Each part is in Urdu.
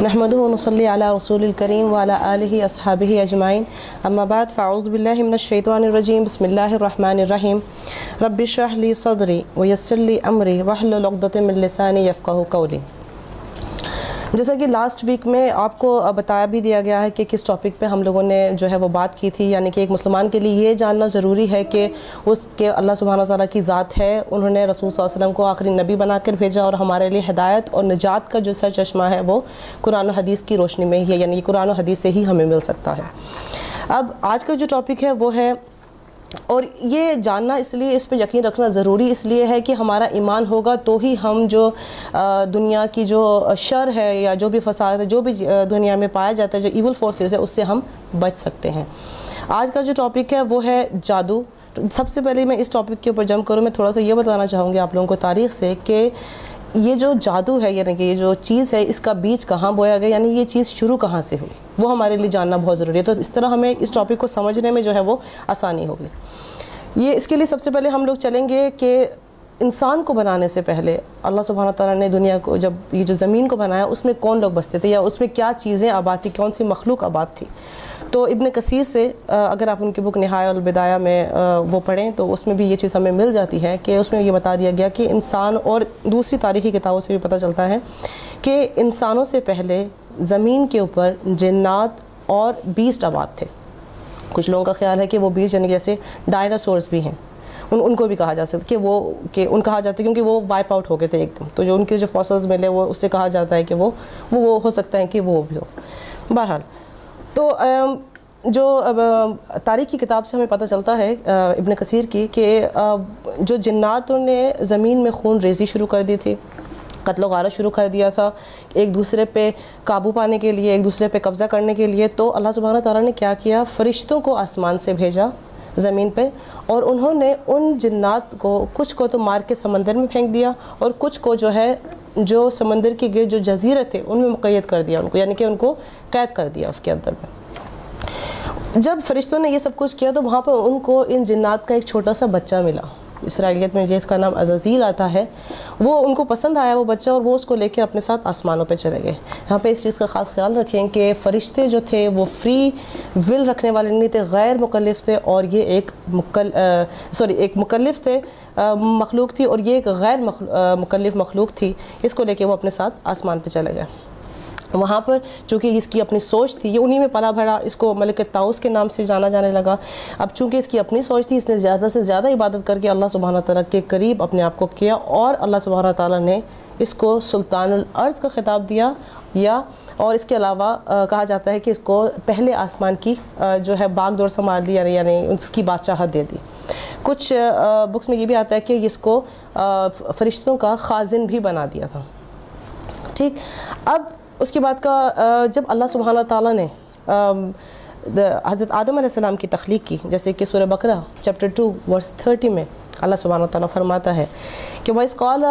نحمدہ ونصلی علی رسول الکریم وعلی آلہ اصحابہ اجمعین اما بعد فاعوذ باللہ من الشیطان الرجیم بسم اللہ الرحمن الرحیم رب اشرح لی صدری ویسر لی امری واحلل عقدۃ من لسانی یفقہوا قولی۔ جیسا کہ لاسٹ ویک میں آپ کو بتایا بھی دیا گیا ہے کہ کس ٹاپک پہ ہم لوگوں نے جو ہے وہ بات کی تھی، یعنی کہ ایک مسلمان کے لیے یہ جاننا ضروری ہے کہ اس کے اللہ سبحانہ تعالیٰ کی ذات ہے، انہوں نے رسول صلی اللہ علیہ وسلم کو آخری نبی بنا کر بھیجا، اور ہمارے لیے ہدایت اور نجات کا جو سر چشمہ ہے وہ قرآن و حدیث کی روشنی میں ہی ہے، یعنی قرآن و حدیث سے ہی ہمیں مل سکتا ہے۔ اب آج کا جو ٹاپک ہے وہ ہے، اور یہ جاننا اس لیے، اس پہ یقین رکھنا ضروری اس لیے ہے کہ ہمارا ایمان ہوگا تو ہی ہم جو دنیا کی جو شر ہے یا جو بھی فساد ہے، جو بھی دنیا میں پایا جاتا ہے، جو ایول فورسز ہے، اس سے ہم بچ سکتے ہیں۔ آج کا جو ٹاپک ہے وہ ہے جادو۔ سب سے پہلے میں اس ٹاپک کے اوپر جمپ کروں، میں تھوڑا سا یہ بتانا چاہوں گی آپ لوگوں کو تاریخ سے کہ یہ جو جادو ہے، یعنی کہ یہ جو چیز ہے، اس کا بیج کہاں بویا گیا، یعنی یہ چیز شروع کہاں سے ہوئی، وہ ہمارے لیے جاننا بہت ضروری ہے۔ تو اس طرح ہمیں اس ٹاپک کو سمجھنے میں جو ہے وہ آسانی ہوگی۔ یہ اس کے لیے سب سے پہلے ہم لوگ چلیں گے کہ انسان کو بنانے سے پہلے اللہ سبحانہ تعالیٰ نے دنیا کو، جب یہ جو زمین کو بنایا، اس میں کون لوگ بستے تھے یا اس میں کیا چیزیں آباد تھی، کون سی مخلوق آباد تھی۔ تو ابن کثیر سے اگر آپ ان کی بک نہایہ البدایہ میں وہ پڑھیں تو اس میں بھی یہ چیز ہمیں مل جاتی ہے کہ اس میں یہ بتا دیا گیا کہ انسان، اور دوسری تاریخی کتابوں سے بھی پتہ چلتا ہے کہ انسانوں سے پہلے زمین کے اوپر جنات اور بیسٹ آباد تھے۔ کچھ لوگوں کا خیال ہے کہ وہ بیسٹ یعنی جیسے ڈائناسورز بھی ہیں، ان کو بھی کہا جا سکتا کہ ان کہا جاتا ہے کیونکہ وہ وائپ آؤٹ ہو گئے تھے ایک دم، تو جو ان کے جو فاسلز ملے وہ اس سے کہا جاتا ہے کہ وہ ہو سکتا ہے کہ وہ بھی ہو۔ بہرحال تو جو تاریخ کی کتاب سے ہمیں پتہ چلتا ہے ابن کثیر کی کہ جو جناتوں نے زمین میں خون ریزی شروع کر دی تھی، قتل و غارت شروع کر دیا تھا ایک دوسرے پہ قابو پانے کے لیے، ایک دوسرے پہ قبضہ کرنے کے لیے، تو اللہ سبحانہ تعالیٰ نے کیا کیا، فرشتوں کو آسمان سے بھیجا زمین پہ، اور انہوں نے ان جنات کو کچھ کو تو مار کے سمندر میں پھینک دیا، اور کچھ کو جو ہے جو سمندر کے گرد جو جزیرے تھے ان میں مقید کر دیا ان کو، یعنی کہ ان کو قید کر دیا اس کے اندر میں۔ جب فرشتوں نے یہ سب کچھ کیا تو وہاں پر ان کو ان جنات کا ایک چھوٹا سا بچہ ملا، اسرائیلیت میں جس کا نام عزازیل آتا ہے، وہ ان کو پسند آیا وہ بچہ، اور وہ اس کو لے کے اپنے ساتھ آسمانوں پہ چلے گئے۔ یہاں پہ اس چیز کا خاص خیال رکھیں کہ فرشتے جو تھے وہ فری ول رکھنے والے نہیں تھے، غیر مکلف تھے، اور یہ ایک مکلف تھے مخلوق تھی، اور یہ ایک غیر مکلف مخلوق تھی، اس کو لے کے وہ اپنے ساتھ آسمان پہ چلے گئے۔ وہاں پر چونکہ اس کی اپنی سوچ تھی، یہ انہی میں پلا بھرا، اس کو ملک طاؤس کے نام سے جانا جانے لگا۔ اب چونکہ اس کی اپنی سوچ تھی، اس نے زیادہ سے زیادہ عبادت کر کے اللہ سبحانہ تعالیٰ کے قریب اپنے آپ کو کیا، اور اللہ سبحانہ تعالیٰ نے اس کو سلطان الارض کا خطاب دیا، اور اس کے علاوہ کہا جاتا ہے کہ اس کو پہلے آسمان کی جو ہے باغ دور سنبھال دی، یعنی اس کی بادشاہت دے دی۔ کچھ بکس میں یہ بھی آتا ہے کہ اس کو فرشتوں کا خازن بھی بنا دیا تھا۔ ٹھیک، اب اس کے بعد کا جب اللہ سبحانہ تعالیٰ نے حضرت آدم علیہ السلام کی تخلیق کی، جیسے کہ سورہ بقرہ چیپٹر 2 ورس 30 میں اللہ سبحانہ تعالیٰ فرماتا ہے کہ وَإِذْ قَالَ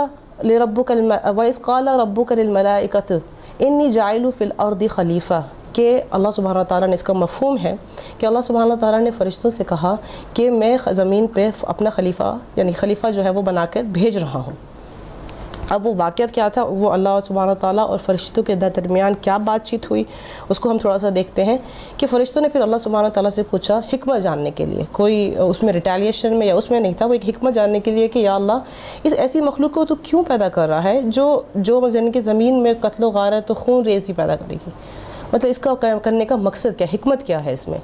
رَبُّكَ لِلْمَلَائِكَةِ إِنِّي جَاعِلٌ فِي الْأَرْضِ خَلِيفَةً، کہ اللہ سبحانہ تعالیٰ نے، اس کا مفہوم ہے کہ اللہ سبحانہ تعالیٰ نے فرشتوں سے کہا کہ میں زمین پہ اپنا خلیفہ، یعنی خلیفہ جو ہے وہ بنا کر بھیج رہا ہوں۔ اب وہ واقعات کیا تھا، وہ اللہ سبحانہ تعالیٰ اور فرشتوں کے درمیان کیا بات چیت ہوئی، اس کو ہم تھوڑا سا دیکھتے ہیں کہ فرشتوں نے پھر اللہ سبحانہ تعالیٰ سے پوچھا حکمت جاننے کے لیے، کوئی اس میں ریٹیلیشن میں یا اس میں نہیں تھا، وہ ایک حکمت جاننے کے لیے کہ یا اللہ اس ایسی مخلوق کو تو کیوں پیدا کر رہا ہے جو یعنی کہ زمین میں قتل و غارت و خون ریزی پیدا کرے گی، مطلب اس کا کرنے کا مقصد کیا، حکمت کیا ہے اس میں؟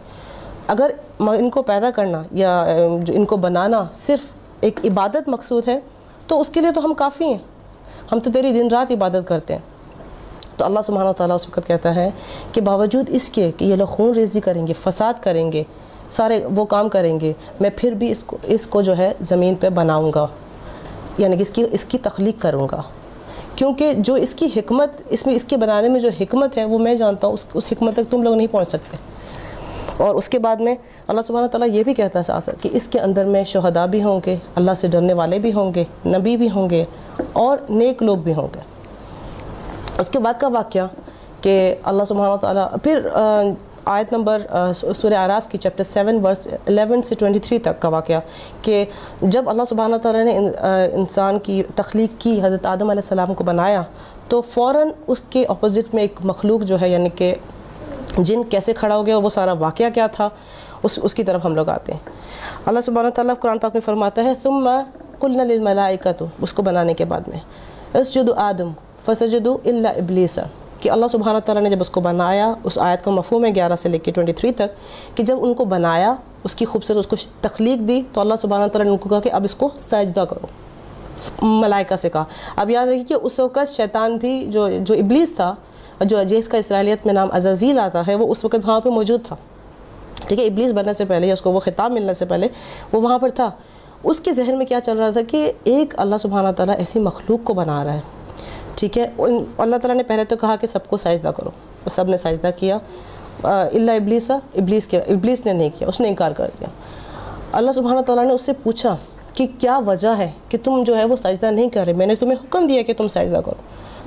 اگر ان کو پیدا کرنا یا ان کو بنانا صرف ایک عبادت مقصود ہے تو اس کے لیے تو ہم کافی ہیں، ہم تو تیری دن رات عبادت کرتے ہیں۔ تو اللہ سبحانہ تعالیٰ اس وقت کہتا ہے کہ باوجود اس کے کہ یہ لوگ خون ریزی کریں گے، فساد کریں گے، سارے وہ کام کریں گے، میں پھر بھی اس کو جو ہے زمین پہ بناؤں گا، یعنی کہ اس کی تخلیق کروں گا، کیونکہ جو اس کی حکمت، اس کے بنانے میں جو حکمت ہے وہ میں جانتا ہوں، اس حکمت تک تم لوگ نہیں پہنچ سکتے۔ اور اس کے بعد میں اللہ سبحانہ تعالیٰ یہ بھی کہتا ہے ساتھ کہ اس کے اندر میں شہداء بھی ہوں گے، اللہ سے ڈرنے والے بھی ہوں گے، نبی بھی ہوں گے، اور نیک لوگ بھی ہوں گے۔ اس کے بعد کا واقعہ کہ اللہ سبحانہ تعالیٰ پھر آیت نمبر سورہ اعراف کی چیپٹر 7 ورس 11 سے 23 تک کا واقعہ کہ جب اللہ سبحانہ تعالیٰ نے انسان کی تخلیق کی، حضرت آدم علیہ السلام کو بنایا، تو فوراً اس کے اپوزٹ میں ایک مخلوق جو ہے یعنی کہ جن کیسے کھڑا ہو گیا، وہ سارا واقعہ کیا تھا، اس کی طرف ہم لوگ آتے ہیں۔ اللہ سبحانہ تعالیٰ قرآن پاک میں فرماتا ہے ثم قلنا للملائکۃ، اس کو بنانے کے بعد میں اسجدوا آدم فسجدوا الا ابلیس، کہ اللہ سبحانہ تعالیٰ نے جب اس کو بنایا، اس آیت کا مفہوم ہے 11 سے لے کے 23 تک، کہ جب ان کو بنایا، اس کی خوبصورت اس کو تخلیق دی، تو اللہ سبحانہ تعالیٰ نے ان کو کہا کہ اب اس کو سجدہ کرو، ملائکہ سے کہا۔ اب یاد رکھیے کہ اس وقت شیطان بھی جو ابلیس تھا، جو جس کا اسرائیلیت میں نام عزازیل آتا ہے، وہ اس وقت وہاں پہ موجود تھا، ٹھیک ہے، ابلیس بننے سے پہلے یا اس کو وہ خطاب ملنے سے پہلے وہ وہاں پر تھا۔ اس کے ذہن میں کیا چل رہا تھا کہ ایک اللہ سبحانہ تعالیٰ ایسی مخلوق کو بنا رہا ہے، ٹھیک ہے۔ اللہ تعالیٰ نے پہلے تو کہا کہ سب کو سجدہ کرو، سب نے سجدہ کیا، الا ابلیس، ابلیس نے نہیں کیا، اس نے انکار کر دیا۔ اللہ سبحانہ تعالیٰ نے اس سے پوچھا کہ کیا وجہ ہے کہ تم جو ہے وہ سجدہ نہیں کر رہے، میں نے تمہیں حکم دیا کہ تم سجدہ کرو۔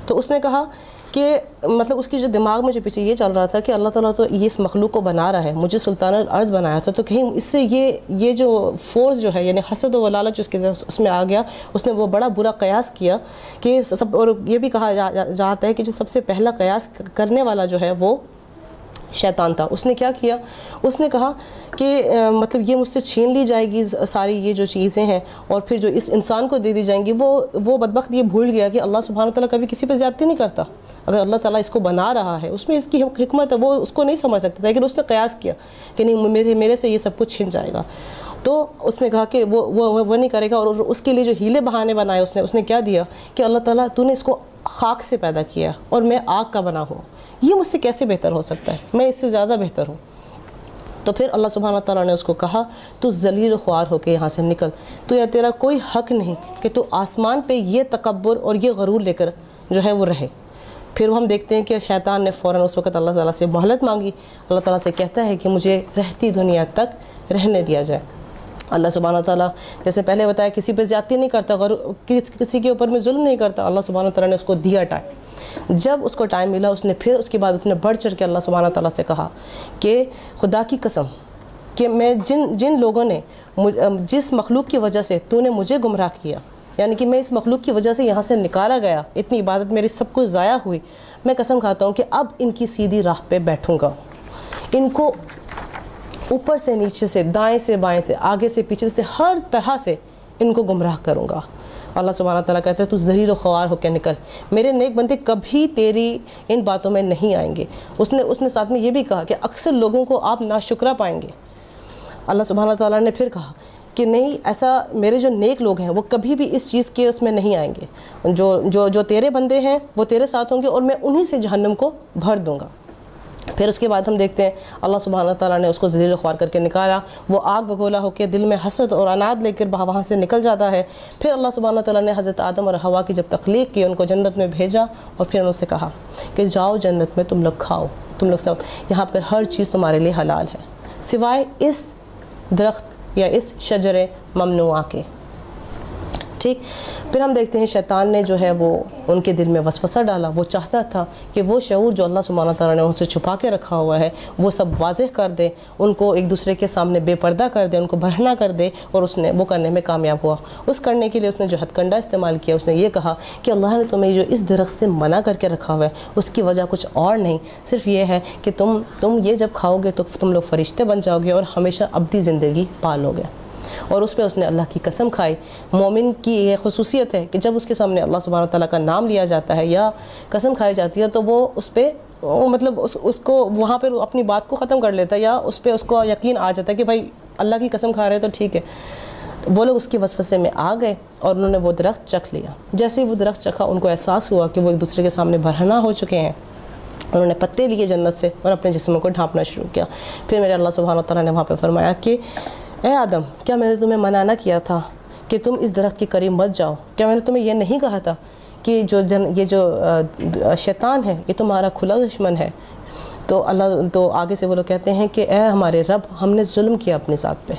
تو اس نے کہا کہ مطلب اس کی جو دماغ میں جو پیچھے یہ چل رہا تھا کہ اللہ تعالیٰ تو یہ اس مخلوق کو بنا رہا ہے، مجھے سلطان الارض بنایا تھا، تو کہیں اس سے یہ جو فورس جو ہے یعنی حسد و لالچ اس میں آ گیا، اس نے وہ بڑا برا قیاس کیا کہ سب، اور یہ بھی کہا جاتا ہے کہ جو سب سے پہلا قیاس کرنے والا جو ہے وہ شیطان تھا۔ اس نے کیا کیا، اس نے کہا کہ مطلب یہ مجھ سے چھین لی جائے گی ساری یہ جو چیزیں ہیں، اور پھر جو اس انسان کو دے دی جائیں گی، وہ بدبخت یہ بھول گیا کہ اللہ سبحانہ تعالیٰ کبھی کسی پہ زیادتی نہیں کرتا۔ اگر اللہ تعالیٰ اس کو بنا رہا ہے، اس میں اس کی حکمت ہے، وہ اس کو نہیں سمجھ سکتا، لیکن اس نے قیاس کیا کہ نہیں میرے سے یہ سب کچھ چھن جائے گا۔ تو اس نے کہا کہ وہ نہیں کرے گا، اور اس کے لیے جو ہیلے بہانے بنائے اس نے کیا دیا کہ اللہ تعالیٰ تو نے اس کو خاک سے پیدا کیا اور میں آگ کا بنا ہوں، یہ مجھ سے کیسے بہتر ہو سکتا ہے، میں اس سے زیادہ بہتر ہوں۔ تو پھر اللہ سبحانہ تعالیٰ نے اس کو کہا تو ذلیل و خوار ہو کے یہاں سے نکل، تو یا تیرا کوئی حق نہیں کہ تو آسمان پہ یہ تکبر اور یہ غرور لے کر جو ہے وہ رہے۔ پھر ہم دیکھتے ہیں کہ شیطان نے فوراً اس وقت اللہ تعالیٰ سے مہلت مانگی، اللہ تعالیٰ سے کہتا ہے کہ مجھے رہتی دنیا تک رہنے دیا جائے۔ اللہ سبحانہ تعالیٰ جیسے پہلے بتایا کسی پہ زیادتی نہیں کرتا، کسی کے اوپر میں ظلم نہیں کرتا، اللہ سبحانہ تعالیٰ نے اس کو دیا ٹائم۔ جب اس کو ٹائم ملا، اس نے پھر اس کے بعد اس نے بڑھ چڑھ کے اللہ سبحانہ تعالیٰ سے کہا کہ خدا کی قسم کہ میں جن لوگوں نے جس مخلوق کی وجہ سے تو نے مجھے گمراہ کیا، یعنی کہ میں اس مخلوق کی وجہ سے یہاں سے نکالا گیا، اتنی عبادت میری سب کچھ ضائع ہوئی، میں قسم کھاتا ہوں کہ اب ان کی سیدھی راہ پہ بیٹھوں گا، ان کو اوپر سے نیچے سے، دائیں سے بائیں سے، آگے سے پیچھے سے، ہر طرح سے ان کو گمراہ کروں گا۔ اللہ سبحانہ تعالیٰ کہتا ہے تو ذلیل و خوار ہو کے نکل، میرے نیک بندے کبھی تیری ان باتوں میں نہیں آئیں گے۔ اس نے ساتھ میں یہ بھی کہا کہ اکثر لوگوں کو آپ ناشکرہ پائیں گے۔ اللہ سبحانہ تعالیٰ نے پھر کہا کہ نہیں، ایسا میرے جو نیک لوگ ہیں وہ کبھی بھی اس چیز کے اس میں نہیں آئیں گے، جو تیرے بندے ہیں وہ تیرے ساتھ ہوں گے، اور میں انہی سے جہنم کو بھر دوں گا۔ پھر اس کے بعد ہم دیکھتے ہیں اللہ سبحانہ تعالیٰ نے اس کو ذلیل و خوار کر کے نکالا، وہ آگ بگولا ہو کے دل میں حسد اور عناد لے کر وہاں سے نکل جاتا ہے۔ پھر اللہ سبحانہ تعالیٰ نے حضرت آدم اور حوا کی جب تخلیق کی، ان کو جنت میں بھیجا، اور پھر ان سے کہا کہ جاؤ جنت میں تم لوگ کھاؤ، تم لوگ سب، یہاں پر ہر چیز تمہارے لیے حلال ہے سوائے اس درخت یا اس شجر ممنوعہ کے، ٹھیک۔ پھر ہم دیکھتے ہیں شیطان نے جو ہے وہ ان کے دل میں وسوسہ ڈالا، وہ چاہتا تھا کہ وہ شعور جو اللہ سبحانہ تعالیٰ نے ان سے چھپا کے رکھا ہوا ہے وہ سب واضح کر دے، ان کو ایک دوسرے کے سامنے بے پردہ کر دے، ان کو بڑھنا کر دے، اور اس نے وہ کرنے میں کامیاب ہوا۔ اس کرنے کے لیے اس نے جو ہتھ کنڈا استعمال کیا، اس نے یہ کہا کہ اللہ نے تمہیں جو اس درخت سے منع کر کے رکھا ہوا ہے اس کی وجہ کچھ اور نہیں، صرف یہ ہے کہ تم یہ جب کھاؤ گے تو تم لوگ فرشتے بن جاؤ گے اور ہمیشہ ابدی زندگی پالو گے۔ اور اس پہ اس نے اللہ کی قسم کھائی۔ مومن کی یہ خصوصیت ہے کہ جب اس کے سامنے اللہ سبحانہ تعالیٰ کا نام لیا جاتا ہے یا قسم کھائی جاتی ہے تو وہ اس پہ مطلب اس کو وہاں پہ اپنی بات کو ختم کر لیتا ہے، یا اس پہ اس کو یقین آ جاتا ہے کہ بھائی اللہ کی قسم کھا رہے ہیں تو ٹھیک ہے۔ وہ لوگ اس کی وسوسے میں آ گئے اور انہوں نے وہ درخت چکھ لیا۔ جیسے ہی وہ درخت چکھا، ان کو احساس ہوا کہ وہ ایک دوسرے کے سامنے برہنہ ہو چکے ہیں۔ انہوں نے پتے لیے جنت سے اور اپنے جسموں کو ڈھانپنا شروع کیا۔ پھر میرے اللہ سبحانہ تعالیٰ نے وہاں پہ فرمایا کہ اے آدم، کیا میں نے تمہیں منع نہ کیا تھا کہ تم اس درخت کے قریب مت جاؤ؟ کیا میں نے تمہیں یہ نہیں کہا تھا کہ یہ جو شیطان ہے یہ تمہارا کھلا دشمن ہے؟ تو آگے سے وہ لوگ کہتے ہیں کہ اے ہمارے رب، ہم نے ظلم کیا اپنے ذات پہ،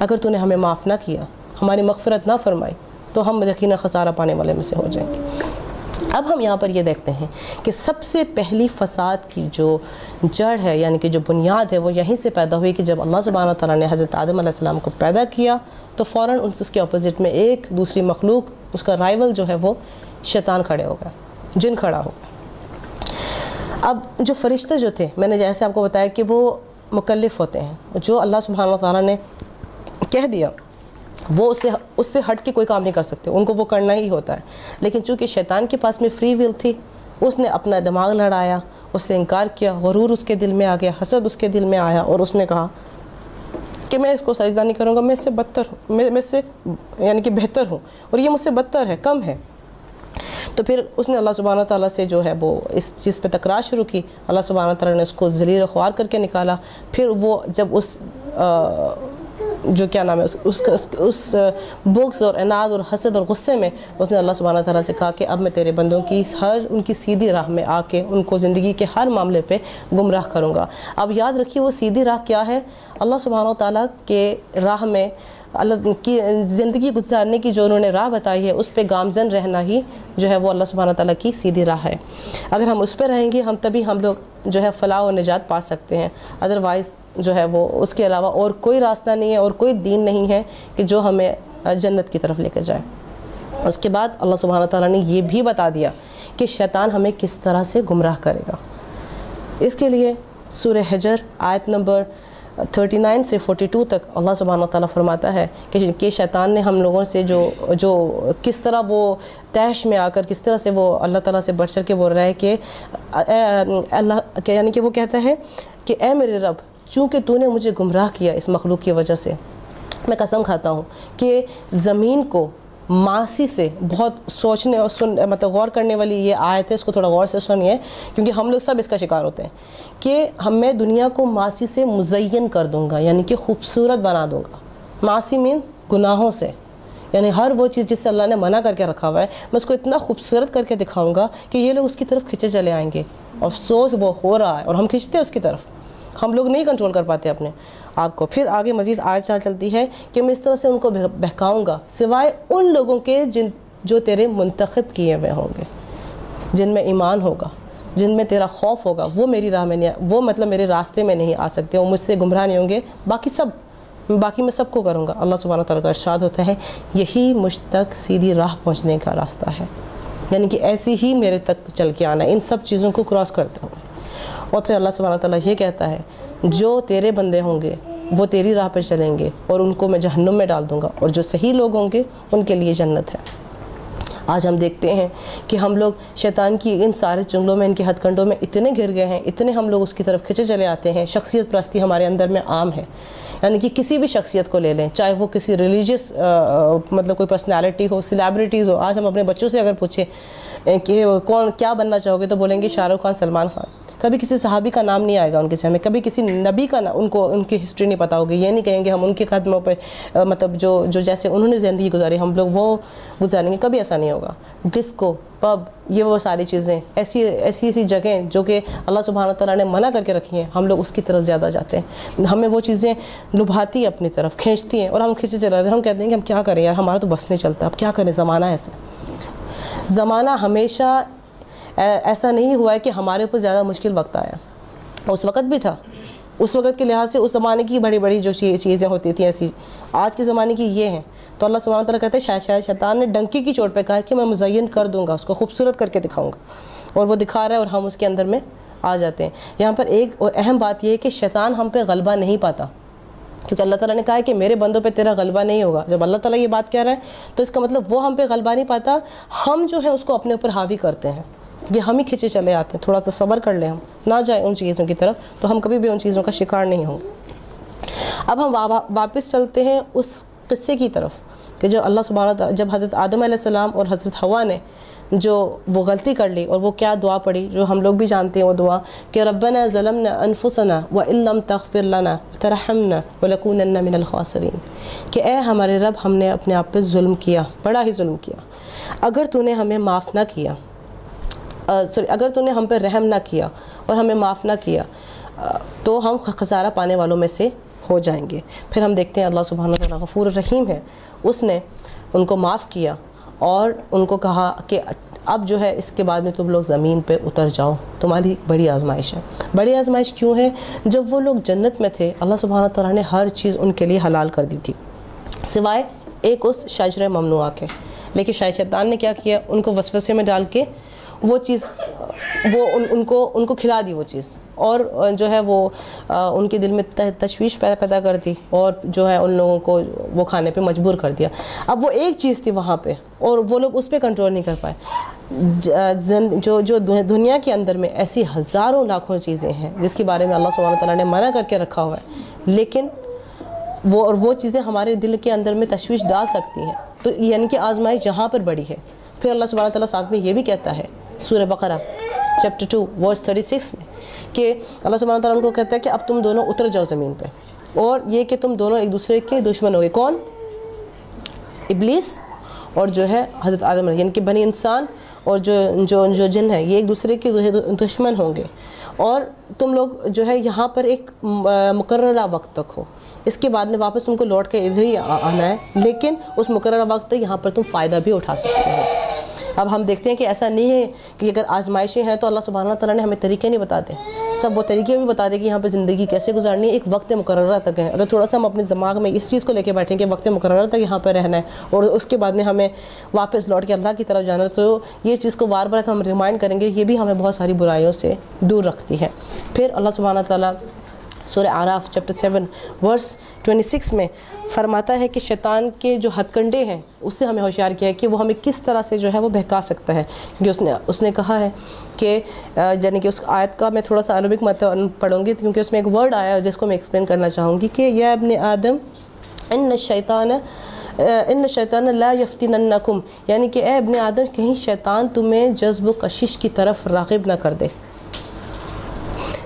اگر تو نے ہمیں معاف نہ کیا، ہماری مغفرت نہ فرمائی، تو ہم یقیناً خسارہ پانے والے میں سے ہو جائیں گے۔ اب ہم یہاں پر یہ دیکھتے ہیں کہ سب سے پہلی فساد کی جو جڑ ہے یعنی کہ جو بنیاد ہے وہ یہیں سے پیدا ہوئی کہ جب اللہ سبحانہ تعالیٰ نے حضرت آدم علیہ السلام کو پیدا کیا تو فوراً اس کے اپوزٹ میں ایک دوسری مخلوق اس کا رائیول جو ہے وہ شیطان کھڑے ہو گیا، جن کھڑا ہو گیا۔ اب جو فرشتے جو تھے میں نے جیسے آپ کو بتایا کہ وہ مکلف ہوتے ہیں، جو اللہ سبحانہ تعالیٰ نے کہہ دیا وہ اس سے ہٹ کے کوئی کام نہیں کر سکتے، ان کو وہ کرنا ہی ہوتا ہے۔ لیکن چونکہ شیطان کے پاس میں فری ول تھی، اس نے اپنا دماغ لڑایا، اس سے انکار کیا، غرور اس کے دل میں آ گیا، حسد اس کے دل میں آیا، اور اس نے کہا کہ میں اس کو سجدہ نہیں کروں گا، میں اس سے بدتر ہوں، میں اس سے یعنی کہ بہتر ہوں، اور یہ مجھ سے بدتر ہے، کم ہے۔ تو پھر اس نے اللہ سبحانہ تعالیٰ سے جو ہے وہ اس چیز پہ تکرار شروع کی، اللہ سبحانہ تعالیٰ نے اس کو ذلیل و خوار کر کے نکالا۔ پھر وہ جب اس جو کیا نام ہے اس بغض اور عناد اور حسد اور غصے میں اس نے اللہ سبحانہ تعالیٰ سے کہا کہ اب میں تیرے بندوں کی ان کی سیدھی راہ میں آ کے ان کو زندگی کے ہر معاملے پہ گمراہ کروں گا۔ اب یاد رکھیے وہ سیدھی راہ کیا ہے؟ اللہ سبحانہ تعالیٰ کے راہ میں اللہ کی زندگی گزارنے کی جو انہوں نے راہ بتائی ہے اس پہ گامزن رہنا ہی جو ہے وہ اللہ سبحانہ تعالیٰ کی سیدھی راہ ہے۔ اگر ہم اس پہ رہیں گے تبھی ہم لوگ جو ہے فلاح و نجات پا سکتے ہیں، ادروائز جو ہے وہ اس کے علاوہ اور کوئی راستہ نہیں ہے اور کوئی دین نہیں ہے کہ جو ہمیں جنت کی طرف لے کے جائے۔ اس کے بعد اللہ سبحانہ تعالیٰ نے یہ بھی بتا دیا کہ شیطان ہمیں کس طرح سے گمراہ کرے گا۔ اس کے لیے سورہ حجر آیت نمبر 39 سے 42 تک اللہ سبحانہ تعالیٰ فرماتا ہے کہ شیطان نے ہم لوگوں سے جو کس طرح وہ تیش میں آ کر کس طرح سے وہ اللہ تعالیٰ سے بڑھ چڑھ کے بول رہا ہے کہ اللہ یعنی کہ وہ کہتا ہے کہ اے میرے رب، چونکہ تو نے مجھے گمراہ کیا اس مخلوق کی وجہ سے، میں قسم کھاتا ہوں کہ زمین کو معاصی سے بہت سوچنے اور مطلب غور کرنے والی یہ آیت ہے، اس کو تھوڑا غور سے سنیے کیونکہ ہم لوگ سب اس کا شکار ہوتے ہیں کہ میں دنیا کو معاصی سے مزین کر دوں گا، یعنی کہ خوبصورت بنا دوں گا۔ معاصی مین گناہوں سے، یعنی ہر وہ چیز جس سے اللہ نے منع کر کے رکھا ہوا ہے میں اس کو اتنا خوبصورت کر کے دکھاؤں گا کہ یہ لوگ اس کی طرف کھنچے چلے آئیں گے۔ افسوس وہ ہو رہا ہے اور ہم کھنچتے ہیں اس کی طرف، ہم لوگ نہیں کنٹرول کر پاتے اپنے آپ کو۔ پھر آگے مزید آیت چلتی ہے کہ میں اس طرح سے ان کو بہکاؤں گا سوائے ان لوگوں کے جو تیرے منتخب کیے ہوئے ہوں گے، جن میں ایمان ہوگا، جن میں تیرا خوف ہوگا، وہ میری راہ میں نہیں، وہ مطلب میرے راستے میں نہیں آ سکتے، وہ مجھ سے گمراہ نہیں ہوں گے، باقی میں سب کو کروں گا۔ اللہ سبحانہ تعالیٰ کا ارشاد ہوتا ہے یہی مجھ تک سیدھی راہ پہنچنے کا راستہ ہے، یعنی کہ ایسی ہی میرے تک چل کے آنا، ان سب چیزوں کو کراس کرتے ہوئے۔ اور پھر اللہ سبحانہ تعالیٰ یہ کہتا ہے جو تیرے بندے ہوں گے وہ تیری راہ پر چلیں گے اور ان کو میں جہنم میں ڈال دوں گا، اور جو صحیح لوگ ہوں گے ان کے لیے جنت ہے۔ آج ہم دیکھتے ہیں کہ ہم لوگ شیطان کی ان سارے چنگلوں میں، ان کے ہتھ کنڈوں میں اتنے گر گئے ہیں، اتنے ہم لوگ اس کی طرف کھنچے چلے آتے ہیں۔ شخصیت پرستی ہمارے اندر میں عام ہے، یعنی کہ کسی بھی شخصیت کو لے لیں، چاہے وہ کسی ریلیجیس مطلب کوئی پرسنالٹی ہو، سیلیبریٹیز ہو۔ آج ہم اپنے بچوں سے اگر پوچھیں کہ کون کیا بننا چاہو گے تو بولیں گے شاہ رخ خان، سلمان خان۔ کبھی کسی صحابی کا نام نہیں آئے گا ان کے ذہن میں، کبھی کسی نبی کا ان کی ہسٹری نہیں پتہ ہوگی، یہ نہیں کہیں گے ہم ان کے قدموں پہ مطلب جو جیسے انہوں نے زندگی گزاری ہم لوگ وہ گزاریں گے، کبھی ایسا نہیں ہوگا۔ ڈسکو، پب، یہ وہ ساری چیزیں ایسی جگہیں جو کہ اللہ سبحانہ تعالیٰ نے منع کر کے رکھی ہیں، ہم لوگ اس کی طرف زیادہ جاتے ہیں، ہمیں وہ چیزیں لبھاتی ہیں، اپنی طرف کھینچتی ہیں اور ہم کھینچے چلے جاتے ہیں۔ ہم کہتے ہیں کہ ہم کیا کریں یار، ہمارا تو بس نہیں چلتا، اب کیا کریں، زمانہ ایسا۔ زمانہ ہمیشہ ایسا نہیں ہوا ہے کہ ہمارے اوپر زیادہ مشکل وقت آیا، اس وقت بھی تھا، اس وقت کے لحاظ سے اس زمانے کی بڑی جو چیزیں ہوتی تھیں ایسی، آج کے زمانے کی یہ ہیں۔ تو اللہ سبحانہ تعالیٰ کہتے ہیں شاید شیطان نے ڈنکی کی چوٹ پہ کہا کہ میں مزین کر دوں گا، اس کو خوبصورت کر کے دکھاؤں گا، اور وہ دکھا رہا ہے اور ہم اس کے اندر میں آ جاتے ہیں۔ یہاں پر ایک اہم بات یہ ہے کہ شیطان ہم پہ غلبہ نہیں پاتا، کیونکہ اللہ تعالیٰ نے کہا ہے کہ میرے بندوں پہ تیرا غلبہ نہیں ہوگا۔ جب اللہ تعالیٰ یہ بات کہہ رہا ہے تو اس کا مطلب وہ ہم پہ غلبہ نہیں پاتا، ہم جو ہے اس کو اپنے اوپر حاوی کرتے ہیں، یہ ہم ہی کھنچے چلے آتے ہیں۔ تھوڑا سا صبر کر لیں، ہم نہ جائیں ان چیزوں کی طرف تو ہم کبھی بھی ان چیزوں کا شکار نہیں ہوں گے۔ اب ہم واپس چلتے ہیں اس قصے کی طرف کہ جو اللہ سبحانہ تعالیٰ جب حضرت آدم علیہ السلام اور حضرت حوا نے جو وہ غلطی کر لی اور وہ کیا دعا پڑھی جو ہم لوگ بھی جانتے ہیں، وہ دعا کہ ربنا ظلمنا انفسنا وان لم تغفر لنا وترحمنا ولنکونن من الخاسرین، کہ اے ہمارے رب ہم نے اپنے آپ پہ ظلم کیا، بڑا ہی ظلم کیا، اگر تو نے ہمیں معاف نہ کیا، اگر تو نے ہم پہ رحم نہ کیا اور ہمیں معاف نہ کیا تو ہم خسارہ پانے والوں میں سے ہو جائیں گے۔ پھر ہم دیکھتے ہیں اللہ سبحانہ وتعالیٰ غفور الرحیم ہے، اس نے ان کو معاف کیا اور ان کو کہا کہ اب جو ہے اس کے بعد میں تم لوگ زمین پہ اتر جاؤ، تمہاری بڑی آزمائش ہے۔ بڑی آزمائش کیوں ہے؟ جب وہ لوگ جنت میں تھے اللہ سبحانہ تعالیٰ نے ہر چیز ان کے لیے حلال کر دی تھی سوائے ایک اس شجرہ ممنوعہ کے، لیکن شیطان نے کیا کیا، ان کو وسوسے میں ڈال کے وہ چیز ان کو کھلا دی وہ چیز، اور جو ہے وہ ان کے دل میں تشویش پیدا کر دی، اور جو ہے ان لوگوں کو وہ کھانے پہ مجبور کر دیا۔ اب وہ ایک چیز تھی وہاں پہ اور وہ لوگ اس پہ کنٹرول نہیں کر پائے۔ جو دنیا کے اندر میں ایسی ہزاروں لاکھوں چیزیں ہیں جس کے بارے میں اللہ سبحانہ تعالیٰ نے منع کر کے رکھا ہوا ہے، لیکن وہ چیزیں ہمارے دل کے اندر میں تشویش ڈال سکتی ہیں، تو یعنی کہ آزمائش جہاں پر بڑی ہے۔ پھر اللہ سبحانہ تعالیٰ ساتھ میں یہ بھی کہتا ہے سورہ بقرہ چیپٹر 2 ورس 36 میں کہ اللہ سبحانہ تعالیٰ کو کہتا ہے کہ اب تم دونوں اتر جاؤ زمین پہ، اور یہ کہ تم دونوں ایک دوسرے کے دشمن ہو گے۔ کون؟ ابلیس اور جو ہے حضرت آدم، یعنی کہ بنی انسان اور جو جن ہے یہ ایک دوسرے کے دشمن ہوں گے، اور تم لوگ جو ہے یہاں پر ایک مقررہ وقت تک ہو، اس کے بعد میں واپس تم کو لوٹ کے ادھر ہی آنا ہے، لیکن اس مقررہ وقت تک یہاں پر تم فائدہ بھی اٹھا سکتے ہو۔ اب ہم دیکھتے ہیں کہ ایسا نہیں ہے کہ اگر آزمائشیں ہیں تو اللہ سبحانہ تعالیٰ نے ہمیں طریقے نہیں بتاتے، سب وہ طریقے بھی بتا دے کہ یہاں پہ زندگی کیسے گزارنی ہے، ایک وقت مقررہ تک ہے۔ اگر تھوڑا سا ہم اپنے دماغ میں اس چیز کو لے کے بیٹھیں کہ وقت مقررہ تک یہاں پہ رہنا ہے اور اس کے بعد میں ہمیں واپس لوٹ کے اللہ کی طرف جانا ہے، تو یہ چیز کو بار بار ہم ریمائنڈ کریں گے، یہ بھی ہمیں بہت ساری برائیوں سے دور رکھتی ہے۔ پھر اللہ سبحانہ تعالیٰ سورہ اعراف چیپٹر 7 ورس 26 میں فرماتا ہے کہ شیطان کے جو ہتھ کنڈے ہیں اس سے ہمیں ہوشیار کیا ہے کہ وہ ہمیں کس طرح سے جو ہے وہ بہکا سکتا ہے، کیونکہ اس نے کہا ہے کہ یعنی کہ اس آیت کا میں تھوڑا سا عربک متن پڑھوں گی کیونکہ اس میں ایک ورڈ آیا ہے جس کو میں ایکسپلین کرنا چاہوں گی کہ یا ابن آدم ان الشیطان لا یفتننکم، یعنی کہ اے ابن آدم کہیں شیطان تمہیں جذب و کشش کی طرف راغب نہ کر دے،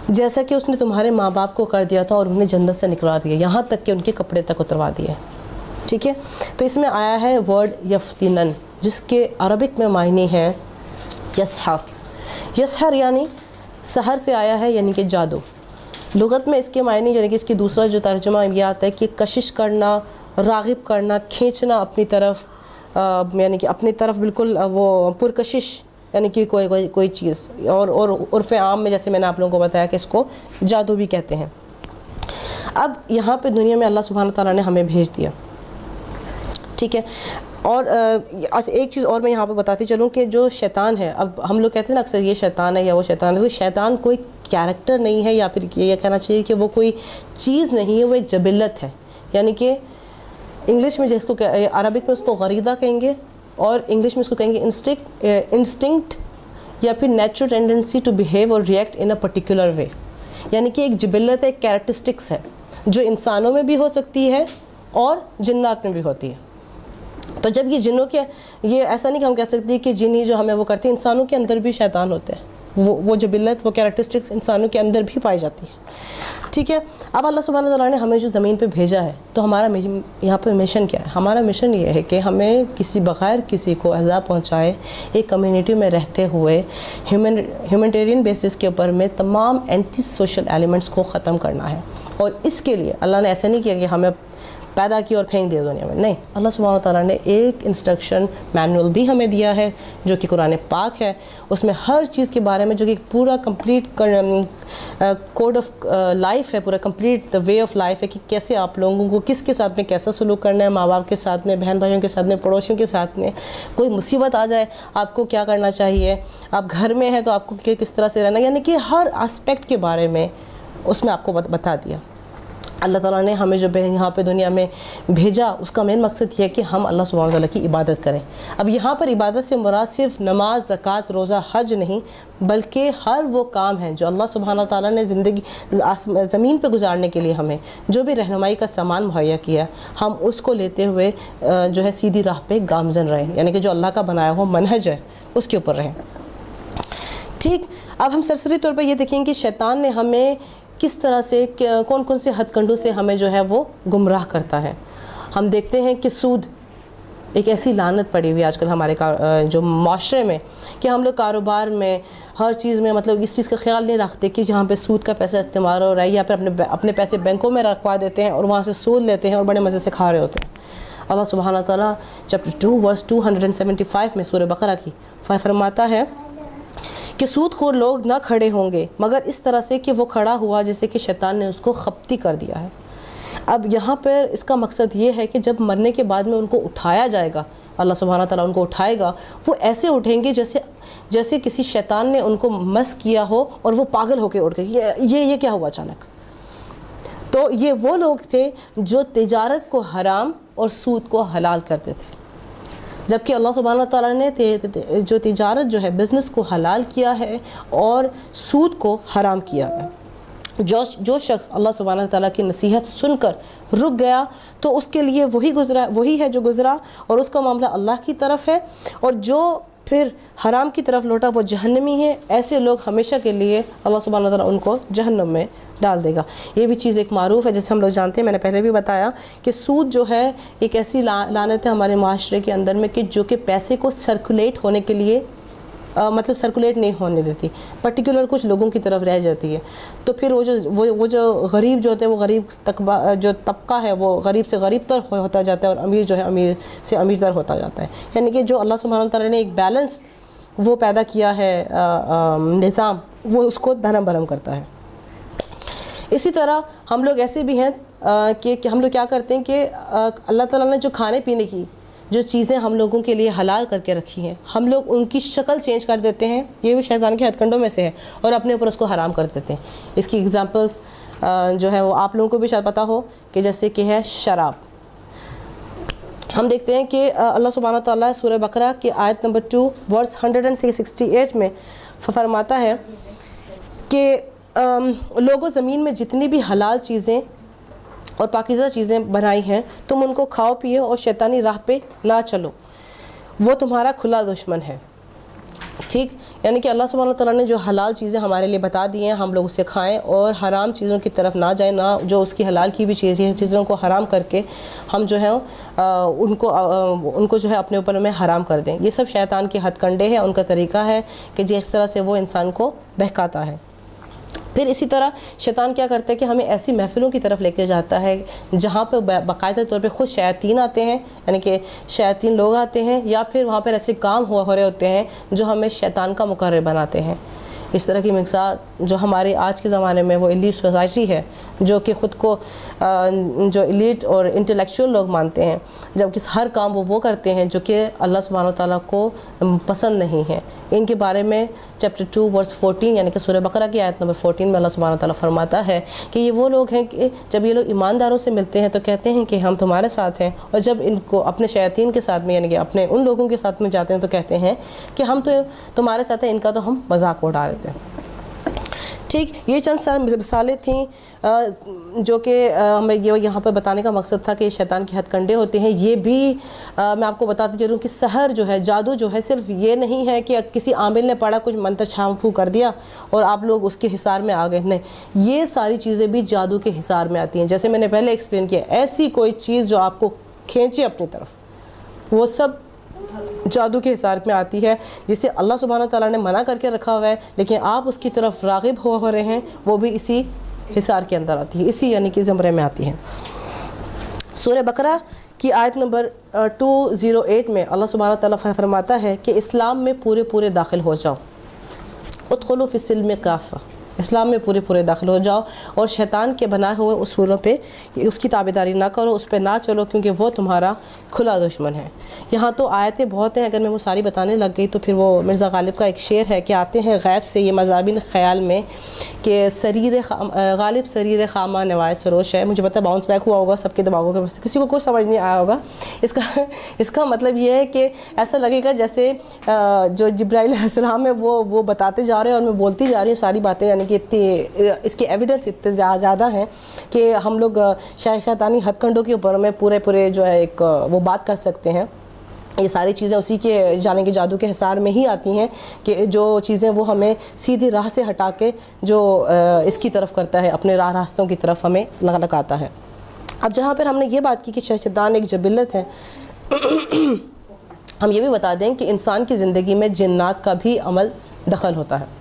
جیسا کہ اس نے تمہارے ماں باپ کو کر دیا تھا اور انہیں جنت سے نکلا دیا، یہاں تک کہ ان کے کپڑے تک اتروا دیے۔ ٹھیک ہے، تو اس میں آیا ہے ورڈ یفتنن جس کے عربک میں معنی ہے یسحر۔ یسحر یعنی سحر سے آیا ہے، یعنی کہ جادو۔ لغت میں اس کے معنی یعنی کہ اس کی دوسرا جو ترجمہ یہ آتا ہے کہ کشش کرنا، راغب کرنا، کھینچنا اپنی طرف، یعنی کہ اپنی طرف بالکل وہ پرکشش، یعنی کہ کوئی چیز، اور عرف عام میں جیسے میں نے آپ لوگوں کو بتایا کہ اس کو جادو بھی کہتے ہیں۔ اب یہاں پہ دنیا میں اللہ سبحانہ تعالیٰ نے ہمیں بھیج دیا، ٹھیک ہے، اور ایک چیز اور میں یہاں پہ بتاتی چلوں کہ جو شیطان ہے، اب ہم لوگ کہتے ہیں نا اکثر یہ شیطان ہے یا وہ شیطان ہے، تو شیطان کوئی کیریکٹر نہیں ہے، یا پھر یہ کہنا چاہیے کہ وہ کوئی چیز نہیں ہے، وہ ایک جبلت ہے، یعنی کہ انگلش میں جس کو عربک میں اس کو غریزہ کہیں گے، اور انگلش میں اس کو کہیں گے انسٹنکٹ یا پھر نیچرل ٹینڈنسی ٹو بیہیو اور react in a particular way, یعنی کہ ایک جبلت ہے، ایک کیریکٹرسٹکس ہے جو انسانوں میں بھی ہو سکتی ہے اور جنات میں بھی ہوتی ہے۔ تو جب یہ جنوں کے، یہ ایسا نہیں کہ ہم کہہ سکتے کہ جنی جو ہمیں وہ کرتے ہیں، انسانوں کے اندر بھی شیطان ہوتے ہیں، وہ جبلت، وہ کیریکٹرسٹکس انسانوں کے اندر بھی پائی جاتی ہے۔ ٹھیک ہے، اب اللہ سبحانہ تعالیٰ نے ہمیں جو زمین پہ بھیجا ہے، تو ہمارا یہاں پہ مشن کیا ہے؟ ہمارا مشن یہ ہے کہ ہمیں بغیر کسی کو ایذا پہنچائے ایک کمیونٹی میں رہتے ہوئے ہیومنٹیرین بیسس کے اوپر میں تمام اینٹی سوشل ایلیمنٹس کو ختم کرنا ہے، اور اس کے لیے اللہ نے ایسا نہیں کیا کہ ہمیں پیدا کی اور پھینک دیا دنیا میں، نہیں، اللہ سبحانہ تعالیٰ نے ایک انسٹرکشن مینول بھی ہمیں دیا ہے جو کہ قرآن پاک ہے، اس میں ہر چیز کے بارے میں جو کہ پورا کمپلیٹ کوڈ آف لائف ہے، پورا کمپلیٹ وے آف لائف ہے کہ کیسے آپ لوگوں کو کس کے ساتھ میں کیسا سلوک کرنا ہے، ماں باپ کے ساتھ میں، بہن بھائیوں کے ساتھ میں، پڑوسیوں کے ساتھ میں، کوئی مصیبت آ جائے آپ کو کیا کرنا چاہیے، آپ گھر میں ہیں تو آپ کو کس طرح سے رہنا، یعنی کہ ہر اسپیکٹ کے بارے میں اس میں آپ کو بتا دیا۔ اللہ تعالیٰ نے ہمیں جو یہاں پہ دنیا میں بھیجا، اس کا مین مقصد یہ ہے کہ ہم اللہ سبحانہ تعالیٰ کی عبادت کریں۔ اب یہاں پر عبادت سے مراد صرف نماز، زکوٰۃ، روزہ، حج نہیں، بلکہ ہر وہ کام ہیں جو اللہ سبحانہ تعالیٰ نے زندگی زمین پہ گزارنے کے لیے ہمیں جو بھی رہنمائی کا سامان مہیا کیا، ہم اس کو لیتے ہوئے جو ہے سیدھی راہ پہ گامزن رہیں، یعنی کہ جو اللہ کا بنایا ہوا منہج ہے اس کے اوپر رہیں۔ ٹھیک، اب ہم سرسری طور پہ یہ دیکھیں کہ شیطان نے ہمیں کس طرح سے، کون کون سے ہتھ کنڈوں سے ہمیں جو ہے وہ گمراہ کرتا ہے۔ ہم دیکھتے ہیں کہ سود ایک ایسی لعنت پڑی ہوئی آج کل ہمارے جو معاشرے میں کہ ہم لوگ کاروبار میں ہر چیز میں مطلب اس چیز کا خیال نہیں رکھتے کہ جہاں پہ سود کا پیسہ استعمال ہو رہا ہے، یا پھر اپنے پیسے بینکوں میں رکھوا دیتے ہیں اور وہاں سے سود لیتے ہیں اور بڑے مزے سے کھا رہے ہوتے ہیں۔ اللہ سبحانہ تعالیٰ چیپٹر 2 ورس 275 میں سورہ بقرہ کی فرماتا ہے کہ سود خور لوگ نہ کھڑے ہوں گے مگر اس طرح سے کہ وہ کھڑا ہوا جیسے کہ شیطان نے اس کو خپتی کر دیا ہے۔ اب یہاں پر اس کا مقصد یہ ہے کہ جب مرنے کے بعد میں ان کو اٹھایا جائے گا، اللہ سبحانہ تعالیٰ ان کو اٹھائے گا، وہ ایسے اٹھیں گے جیسے کسی شیطان نے ان کو مس کیا ہو اور وہ پاگل ہو کے اٹھ گئے، یہ کیا ہوا اچانک۔ تو یہ وہ لوگ تھے جو تجارت کو حرام اور سود کو حلال کرتے تھے، جبکہ اللہ سبحانہ تعالیٰ نے جو تجارت جو ہے بزنس کو حلال کیا ہے اور سود کو حرام کیا ہے۔ جو شخص اللہ سبحانہ تعالیٰ کی نصیحت سن کر رک گیا تو اس کے لیے وہی ہے جو گزرا اور اس کا معاملہ اللہ کی طرف ہے، اور جو پھر حرام کی طرف لوٹا وہ جہنمی ہے۔ ایسے لوگ ہمیشہ کے لیے اللہ سبحانہ تعالیٰ ان کو جہنم میں ڈال دے گا۔ یہ بھی چیز ایک معروف ہے جیسے ہم لوگ جانتے ہیں، میں نے پہلے بھی بتایا کہ سود جو ہے ایک ایسی لعنت ہے ہمارے معاشرے کے اندر میں کہ جو کہ پیسے کو سرکولیٹ ہونے کے لیے مطلب سرکولیٹ نہیں ہونے دیتی، پرٹیکولر کچھ لوگوں کی طرف رہ جاتی ہے۔ تو پھر وہ جو غریب جو ہوتے ہیں، وہ غریب جو طبقہ ہے وہ غریب سے غریب تر ہوتا جاتا ہے، اور امیر جو ہے امیر سے امیر تر ہوتا جاتا ہے۔ یعنی کہ جو اللہ سبحانہ تعالیٰ نے ایک بیلنس وہ پیدا کیا ہے نظام، وہ اس کو دھرم برہم کرتا ہے۔ اسی طرح ہم لوگ ایسے بھی ہیں کہ ہم لوگ کیا کرتے ہیں کہ اللہ تعالیٰ نے جو کھانے پینے کی جو چیزیں ہم لوگوں کے لیے حلال کر کے رکھی ہیں، ہم لوگ ان کی شکل چینج کر دیتے ہیں، یہ بھی شیطان کے ہتھ کنڈوں میں سے ہے، اور اپنے اوپر اس کو حرام کر دیتے ہیں۔ اس کی ایگزامپلز جو ہے وہ آپ لوگوں کو بھی شاید پتہ ہو کہ جیسے کہ ہے شراب۔ ہم دیکھتے ہیں کہ اللہ سبحانہ تعالیٰ سورہ بقرہ کی آیت نمبر 2 ورس 168 میں فرماتا ہے کہ لوگوں زمین میں جتنی بھی حلال چیزیں اور پاکیزہ چیزیں بنائی ہیں تم ان کو کھاؤ پیو اور شیطانی راہ پہ نہ چلو، وہ تمہارا کھلا دشمن ہے۔ ٹھیک، یعنی کہ اللہ سبحانہ تعالیٰ نے جو حلال چیزیں ہمارے لیے بتا دی ہیں ہم لوگ اسے کھائیں اور حرام چیزوں کی طرف نہ جائیں، نہ جو اس کی حلال کی بھی چیزوں کو حرام کر کے ہم جو ہے ان کو جو ہے اپنے اوپر میں حرام کر دیں۔ یہ سب شیطان کے ہتھ کنڈے ہیں، ان کا طریقہ ہے کہ جس طرح سے وہ انسان کو بہکاتا ہے۔ پھر اسی طرح شیطان کیا کرتا ہے کہ ہمیں ایسی محفلوں کی طرف لے کے جاتا ہے جہاں پہ باقاعدہ طور پہ خود شیاطین آتے ہیں، یعنی کہ شیاطین لوگ آتے ہیں، یا پھر وہاں پر ایسے کام ہو رہے ہوتے ہیں جو ہمیں شیطان کا مقرر بناتے ہیں۔ اس طرح کی مقدار جو ہمارے آج کے زمانے میں وہ ایلیٹ سوسائٹی ہے، جو کہ خود کو جو ایلیٹ اور انٹلیکچوئل لوگ مانتے ہیں، جبکہ ہر کام وہ کرتے ہیں جو کہ اللہ سبحانہ تعالیٰ کو پسند نہیں ہے۔ ان کے بارے میں چیپٹر 2 ورس 14 یعنی کہ سورہ بقرہ کی آیت نمبر 14 میں اللہ سبحانہ تعالیٰ فرماتا ہے کہ یہ وہ لوگ ہیں کہ جب یہ لوگ ایمانداروں سے ملتے ہیں تو کہتے ہیں کہ ہم تمہارے ساتھ ہیں، اور جب ان کو اپنے شیاطین کے ساتھ میں یعنی کہ اپنے ان لوگوں کے ساتھ میں جاتے ہیں تو کہتے ہیں کہ ہم تو تمہارے ساتھ ہیں، ان کا تو ہم مذاق اڑا رہے تھے۔ ٹھیک، یہ چند سارے مثالیں تھیں جو کہ ہمیں یہاں پر بتانے کا مقصد تھا کہ شیطان کے ہتھ کنڈے ہوتے ہیں۔ یہ بھی میں آپ کو بتاتی چلوں کہ سحر جو ہے، جادو جو ہے، صرف یہ نہیں ہے کہ کسی عامل نے پڑھا کچھ منتر چھاؤں پھو کر دیا اور آپ لوگ اس کے حصار میں آ گئے، نہیں، یہ ساری چیزیں بھی جادو کے حصار میں آتی ہیں۔ جیسے میں نے پہلے ایکسپلین کیا، ایسی کوئی چیز جو آپ کو کھینچے اپنی طرف، وہ سب جادو کے حصار میں آتی ہے، جسے اللہ سبحانہ تعالیٰ نے منع کر کے رکھا ہوا ہے، لیکن آپ اس کی طرف راغب ہو رہے ہیں، وہ بھی اسی حصار کے اندر آتی ہے، اسی یعنی کہ زمرے میں آتی ہے۔ سورہ بقرہ کی آیت نمبر 208 میں اللہ سبحانہ تعالیٰ فرماتا ہے کہ اسلام میں پورے داخل ہو جاؤ، ادخلوا فی السلم کافہ، اسلام میں پورے داخل ہو جاؤ، اور شیطان کے بنائے ہوئے اصولوں پہ اس کی تابعداری نہ کرو، اس پہ نہ چلو، کیونکہ وہ تمہارا کھلا دشمن ہے۔ یہاں تو آیتیں بہت ہیں، اگر میں وہ ساری بتانے لگ گئی تو پھر وہ مرزا غالب کا ایک شعر ہے کہ آتے ہیں غیب سے یہ مضامین خیال میں کہ غالب سریر خامہ نوائے سروش ہے۔ مجھے پتہ باؤنس بیک ہوا ہوگا سب کے دماغوں کے، کسی کو کچھ سمجھ نہیں آیا ہوگا۔ اس کا مطلب یہ ہے کہ ایسا لگے گا جیسے جو جبرائیل علیہ السلام ہے وہ بتاتے جا رہے ہیں اور میں بولتی جا رہی ہوں ساری باتیں، یعنی کہ اتنی اس کے ایویڈنس اتنے زیادہ ہیں کہ ہم لوگ شیطانی ہتھ کنڈوں کے اوپر میں پورے جو ہے ایک وہ بات کر سکتے ہیں۔ یہ ساری چیزیں اسی کے جانے کے جادو کے حصار میں ہی آتی ہیں کہ جو چیزیں وہ ہمیں سیدھی راہ سے ہٹا کے جو اس کی طرف کرتا ہے، اپنے راستوں کی طرف ہمیں لگاتا ہے۔ اب جہاں پر ہم نے یہ بات کی کہ شیطان ایک جبلت ہے، ہم یہ بھی بتا دیں کہ انسان کی زندگی میں جنات کا بھی عمل دخل ہوتا ہے۔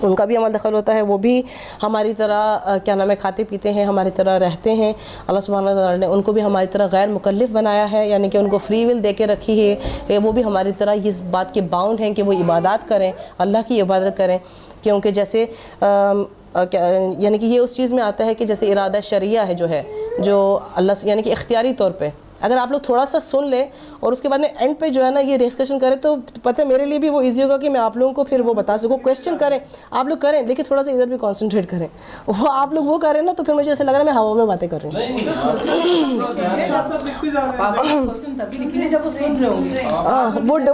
ان کا بھی عمل دخل ہوتا ہے، وہ بھی ہماری طرح کیا نام ہے کھاتے پیتے ہیں، ہماری طرح رہتے ہیں. اللہ سبحانہ تعالیٰ نے ان کو بھی ہماری طرح غیر مکلف بنایا ہے، یعنی کہ ان کو فری ول دے کے رکھی ہے. وہ بھی ہماری طرح اس بات کے باؤنڈ ہیں کہ وہ عبادات کریں، اللہ کی عبادت کریں. کیونکہ جیسے یعنی کہ یہ اس چیز میں آتا ہے کہ جیسے ارادہ شرعیہ ہے جو اللہ سے، یعنی کہ اختیاری طور پہ اگر آپ لوگ تھوڑا سا سن لیں اور اس کے بعد میں اینڈ پہ جو ہے نا یہ ڈسکشن کریں تو پتہ ہے میرے لیے بھی وہ ایزی ہوگا کہ میں آپ لوگوں کو پھر وہ بتا سکوں. کویسچن کریں آپ لوگ کریں، لیکن تھوڑا سا ادھر بھی کانسنٹریٹ کریں. وہ آپ لوگ وہ کریں نا تو پھر مجھے ایسا لگ رہا ہے میں ہوا میں باتیں کر رہی ہوں.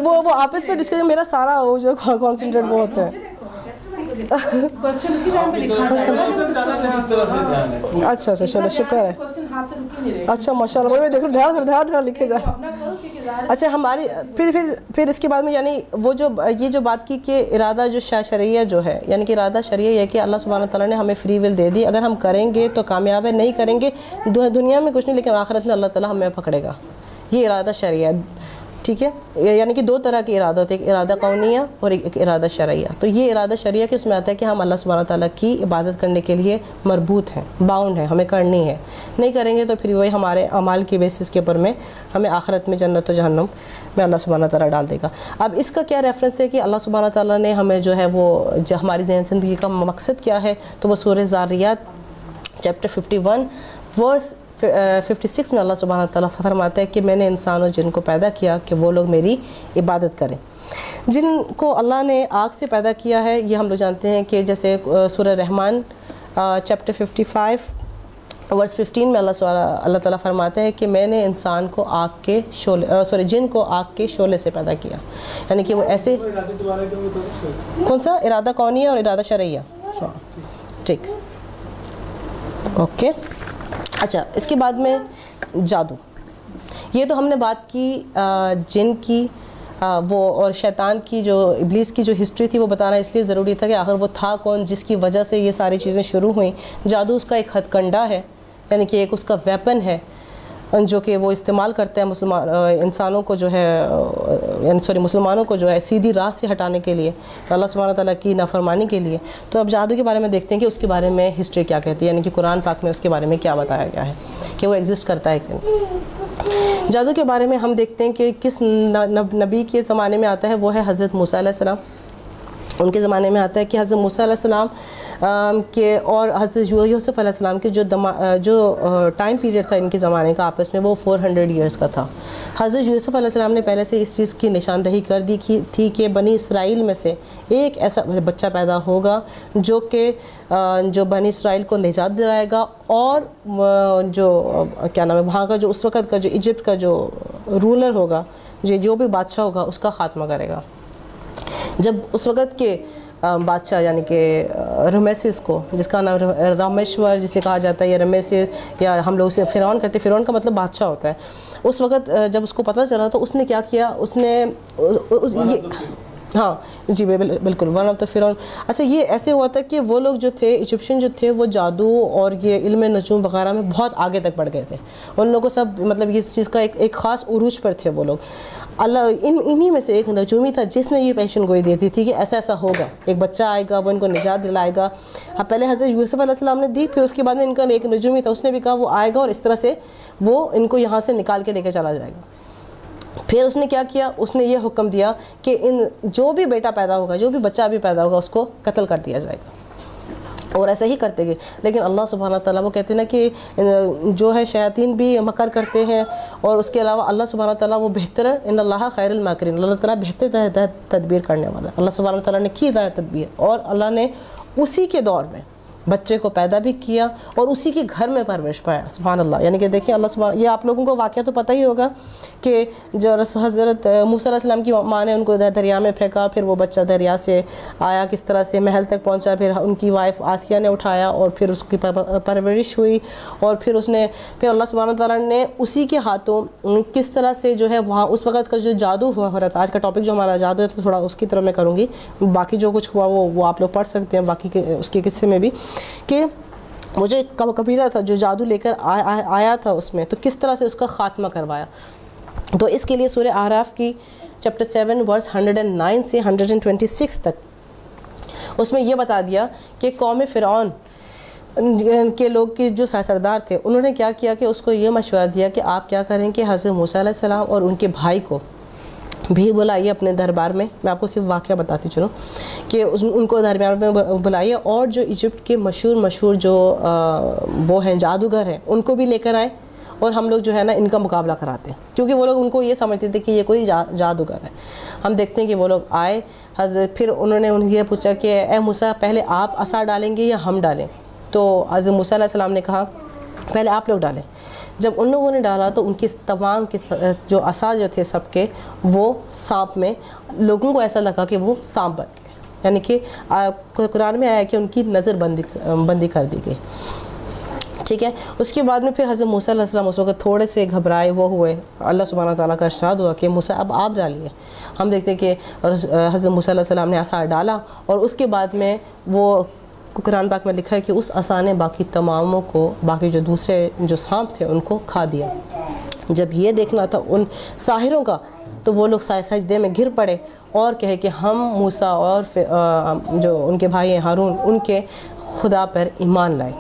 وہ آپس میں ڈسکشن میرا سارا وہ جو کانسنٹریٹ وہ ہوتا ہے. اچھا چلو شکر ہے. اچھا ماشاء اللہ میں دیکھو دھڑا لکھے جائے. اچھا ہماری پھر اس کے بعد میں یعنی وہ جو یہ جو بات کی کہ ارادہ جو شرعیہ جو ہے، یعنی کہ ارادہ شرعیہ یہ کہ اللہ سبحانہ تعالیٰ نے ہمیں فری ول دے دی، اگر ہم کریں گے تو کامیاب ہے، نہیں کریں گے دنیا میں کچھ نہیں لیکن آخرت میں اللہ تعالیٰ ہمیں پکڑے گا. یہ ارادہ شرعیہ ٹھیک ہے. یعنی کہ دو طرح کے ارادہ ہوتے ہیں، ایک ارادہ قونیہ اور ایک ارادہ شرعیہ. تو یہ ارادہ شرعیہ کے اس میں آتا ہے کہ ہم اللہ سبحانہ تعالیٰ کی عبادت کرنے کے لیے مربوط ہیں، باؤنڈ ہیں، ہمیں کرنی ہے. نہیں کریں گے تو پھر وہی ہمارے اعمال کی بیسس کے اوپر میں ہمیں آخرت میں جنت و جہنم میں اللہ سبحانہ تعالیٰ ڈال دے گا. اب اس کا کیا ریفرنس ہے کہ اللہ سبحانہ تعالیٰ نے ہمیں جو ہے وہ ہماری زندگی کا مقصد کیا ہے، تو وہ سورہ ذاریات چیپٹر 51 ورس 56 میں اللہ سبحانہ تعالیٰ فرماتا ہے کہ میں نے انسان اور جن کو پیدا کیا کہ وہ لوگ میری عبادت کریں. جن کو اللہ نے آگ سے پیدا کیا ہے یہ ہم لوگ جانتے ہیں کہ جیسے سورہ رحمان چیپٹر 55 ورس 15 میں اللہ تعالیٰ فرماتا ہے کہ میں نے انسان کو آگ کے شعلے جن کو آگ کے شعلے سے پیدا کیا. یعنی کہ وہ ایسے کون سا ارادہ قونیہ اور ارادہ شرعیہ. ہاں ٹھیک اوکے. اچھا اس کے بعد میں جادو. یہ تو ہم نے بات کی جن کی وہ اور شیطان کی جو ابلیس کی جو ہسٹری تھی وہ بتانا اس لیے ضروری تھا کہ آخر وہ تھا کون جس کی وجہ سے یہ ساری چیزیں شروع ہوئیں. جادو اس کا ایک ہتھ کنڈا ہے، یعنی کہ ایک اس کا ویپن ہے جو کہ وہ استعمال کرتے ہیں انسانوں کو جو ہے یعنی مسلمانوں کو جو ہے سیدھی راہ سے ہٹانے کے لیے، اللہ سبحانہ تعالیٰ کی نافرمانی کے لیے. تو اب جادو کے بارے میں دیکھتے ہیں کہ اس کے بارے میں ہسٹری کیا کہتی ہے، یعنی کہ قرآن پاک میں اس کے بارے میں کیا بتایا گیا ہے کہ وہ ایگزسٹ کرتا ہے کہ نہیں. جادو کے بارے میں ہم دیکھتے ہیں کہ کس نبی کے زمانے میں آتا ہے، وہ ہے حضرت موسیٰ علیہ السلام. ان کے زمانے میں آتا ہے کہ حضرت موسیٰ علیہ السلام کے اور حضرت یوسف علیہ السلام کے جو ٹائم پیریڈ تھا ان کے زمانے کا آپس میں وہ 400 ایئرس کا تھا. حضرت یوسف علیہ السلام نے پہلے سے اس چیز کی نشاندہی کر دی تھی کہ بنی اسرائیل میں سے ایک ایسا بچہ پیدا ہوگا جو بنی اسرائیل کو نجات دلائے گا اور جو کیا نام ہے وہاں کا جو اس وقت کا جو ایجپٹ کا جو رولر ہوگا، جو بھی بادشاہ ہوگا اس کا خاتمہ کرے گا. جب اس وقت کے بادشاہ یعنی کہ رمیسس کو، جس کا نام رامیشور جسے کہا جاتا ہے یا رمیسس یا ہم لوگ اسے فرعون کہتے ہیں، فرعون کا مطلب بادشاہ ہوتا ہے. اس وقت جب اس کو پتہ چلا تو اس نے کیا کیا، اس نے ہاں جی بالکل ون آف دا فرعون. اچھا یہ ایسے ہوا تھا کہ وہ لوگ جو تھے ایجپشین جو تھے وہ جادو اور یہ علم نجوم وغیرہ میں بہت آگے تک بڑھ گئے تھے. ان لوگوں کو سب مطلب اس چیز کا ایک خاص عروج پر تھے وہ لوگ. اللہ انہی میں سے ایک نجومی تھا جس نے یہ پیشن گوئی دی تھی کہ ایسا ایسا ہوگا، ایک بچہ آئے گا وہ ان کو نجات دلائے گا. پہلے حضرت یوسف علیہ السلام نے دی، پھر اس کے بعد میں ان کا ایک نجومی تھا اس نے بھی کہا وہ آئے گا اور اس طرح سے وہ ان کو یہاں سے نکال کے لے کے چلا جائے گا. پھر اس نے کیا کیا، اس نے یہ حکم دیا کہ جو بھی بیٹا پیدا ہوگا، جو بھی بچہ بھی پیدا ہوگا اس کو قتل کر دیا جائے گا. اور ایسا ہی کرتے گئے. لیکن اللہ سبحانہ تعالیٰ وہ کہتے ہیں نا کہ جو ہے شیاطین بھی مکر کرتے ہیں اور اس کے علاوہ اللہ سبحانہ تعالیٰ وہ بہتر ان اللہ خیر الماکرین، اللہ تعالیٰ بہتر تدبیر کرنے والا ہے. اللہ سبحانہ تعالیٰ نے کی تدبیر اور اللہ نے اسی کے دور میں بچے کو پیدا بھی کیا اور اسی کے گھر میں پرورش پایا. سبحان اللہ. یعنی کہ دیکھیں اللہ سبحانہ، یہ آپ لوگوں کو واقعہ تو پتہ ہی ہوگا کہ جو حضرت موسیٰ علیہ السلام کی ماں نے ان کو دریا میں پھینکا، پھر وہ بچہ دریا سے آیا کس طرح سے محل تک پہنچا، پھر ان کی وائف آسیہ نے اٹھایا اور پھر اس کی پرورش ہوئی اور پھر اللہ سبحانہ تعالیٰ نے اسی کے ہاتھوں کس طرح سے جو ہے وہاں اس وقت کا جو جادو ہوا رہا تھا. آج کا ٹاپک جو ہمارا جادو ہے تو تھوڑا اس کی طرف میں کروں گی، باقی جو کچھ ہوا وہ آپ لوگ پڑھ سکتے ہیں باقی کے اس کے قصے میں بھی، کہ وہ جو قبیلہ تھا جو جادو لے کر آیا تھا اس میں تو کس طرح سے اس کا خاتمہ کروایا. تو اس کے لیے سورہ اعراف کی چیپٹر 7 ورس 109 سے 126 تک اس میں یہ بتا دیا کہ قوم فرعون کے لوگ کے جو سردار تھے انہوں نے کیا کیا کہ اس کو یہ مشورہ دیا کہ آپ کیا کریں کہ حضرت موسیٰ علیہ السلام اور ان کے بھائی کو بھی بلائیے اپنے دربار میں. میں آپ کو صرف واقعہ بتاتی چلوں کہ ان کو دربار میں بلائیے, اور جو ایجپٹ کے مشہور جو وہ ہیں جادوگر ہیں ان کو بھی لے کر آئے, اور ہم لوگ جو ہے نا ان کا مقابلہ کراتے ہیں, کیونکہ وہ لوگ ان کو یہ سمجھتے تھے کہ یہ کوئی جادوگر ہے. ہم دیکھتے ہیں کہ وہ لوگ آئے حضرت, پھر انہوں نے یہ پوچھا کہ اے موسیٰ پہلے آپ عصا ڈالیں گے یا ہم ڈالیں؟ تو حضرت موسیٰ علیہ السلام نے کہا پہلے آپ لوگ ڈالیں. جب ان لوگوں نے ڈالا تو ان کی تمام کے جو عصا جو تھے سب کے وہ سانپ میں, لوگوں کو ایسا لگا کہ وہ سانپ بن گئے, یعنی کہ قرآن میں آیا کہ ان کی نظر بندی کر دی گئی. ٹھیک ہے. اس کے بعد میں پھر حضرت موسیٰ علیہ السلام اس وقت تھوڑے سے گھبرائے وہ ہوئے. اللہ سبحانہ تعالیٰ کا ارشاد ہوا کہ موسیٰ اب آپ ڈالیے. ہم دیکھتے ہیں کہ حضرت موسیٰ علیہ السلام نے عصا ڈالا, اور اس کے بعد میں وہ قرآن پاک میں لکھا ہے کہ اس عصا نے باقی تماموں کو, باقی جو دوسرے جو سانپ تھے ان کو کھا دیا. جب یہ دیکھنا تھا ان ساحروں کا تو وہ لوگ سجدے میں گر پڑے اور کہے کہ ہم موسیٰ اور جو ان کے بھائی ہیں ہارون ان کے خدا پر ایمان لائے.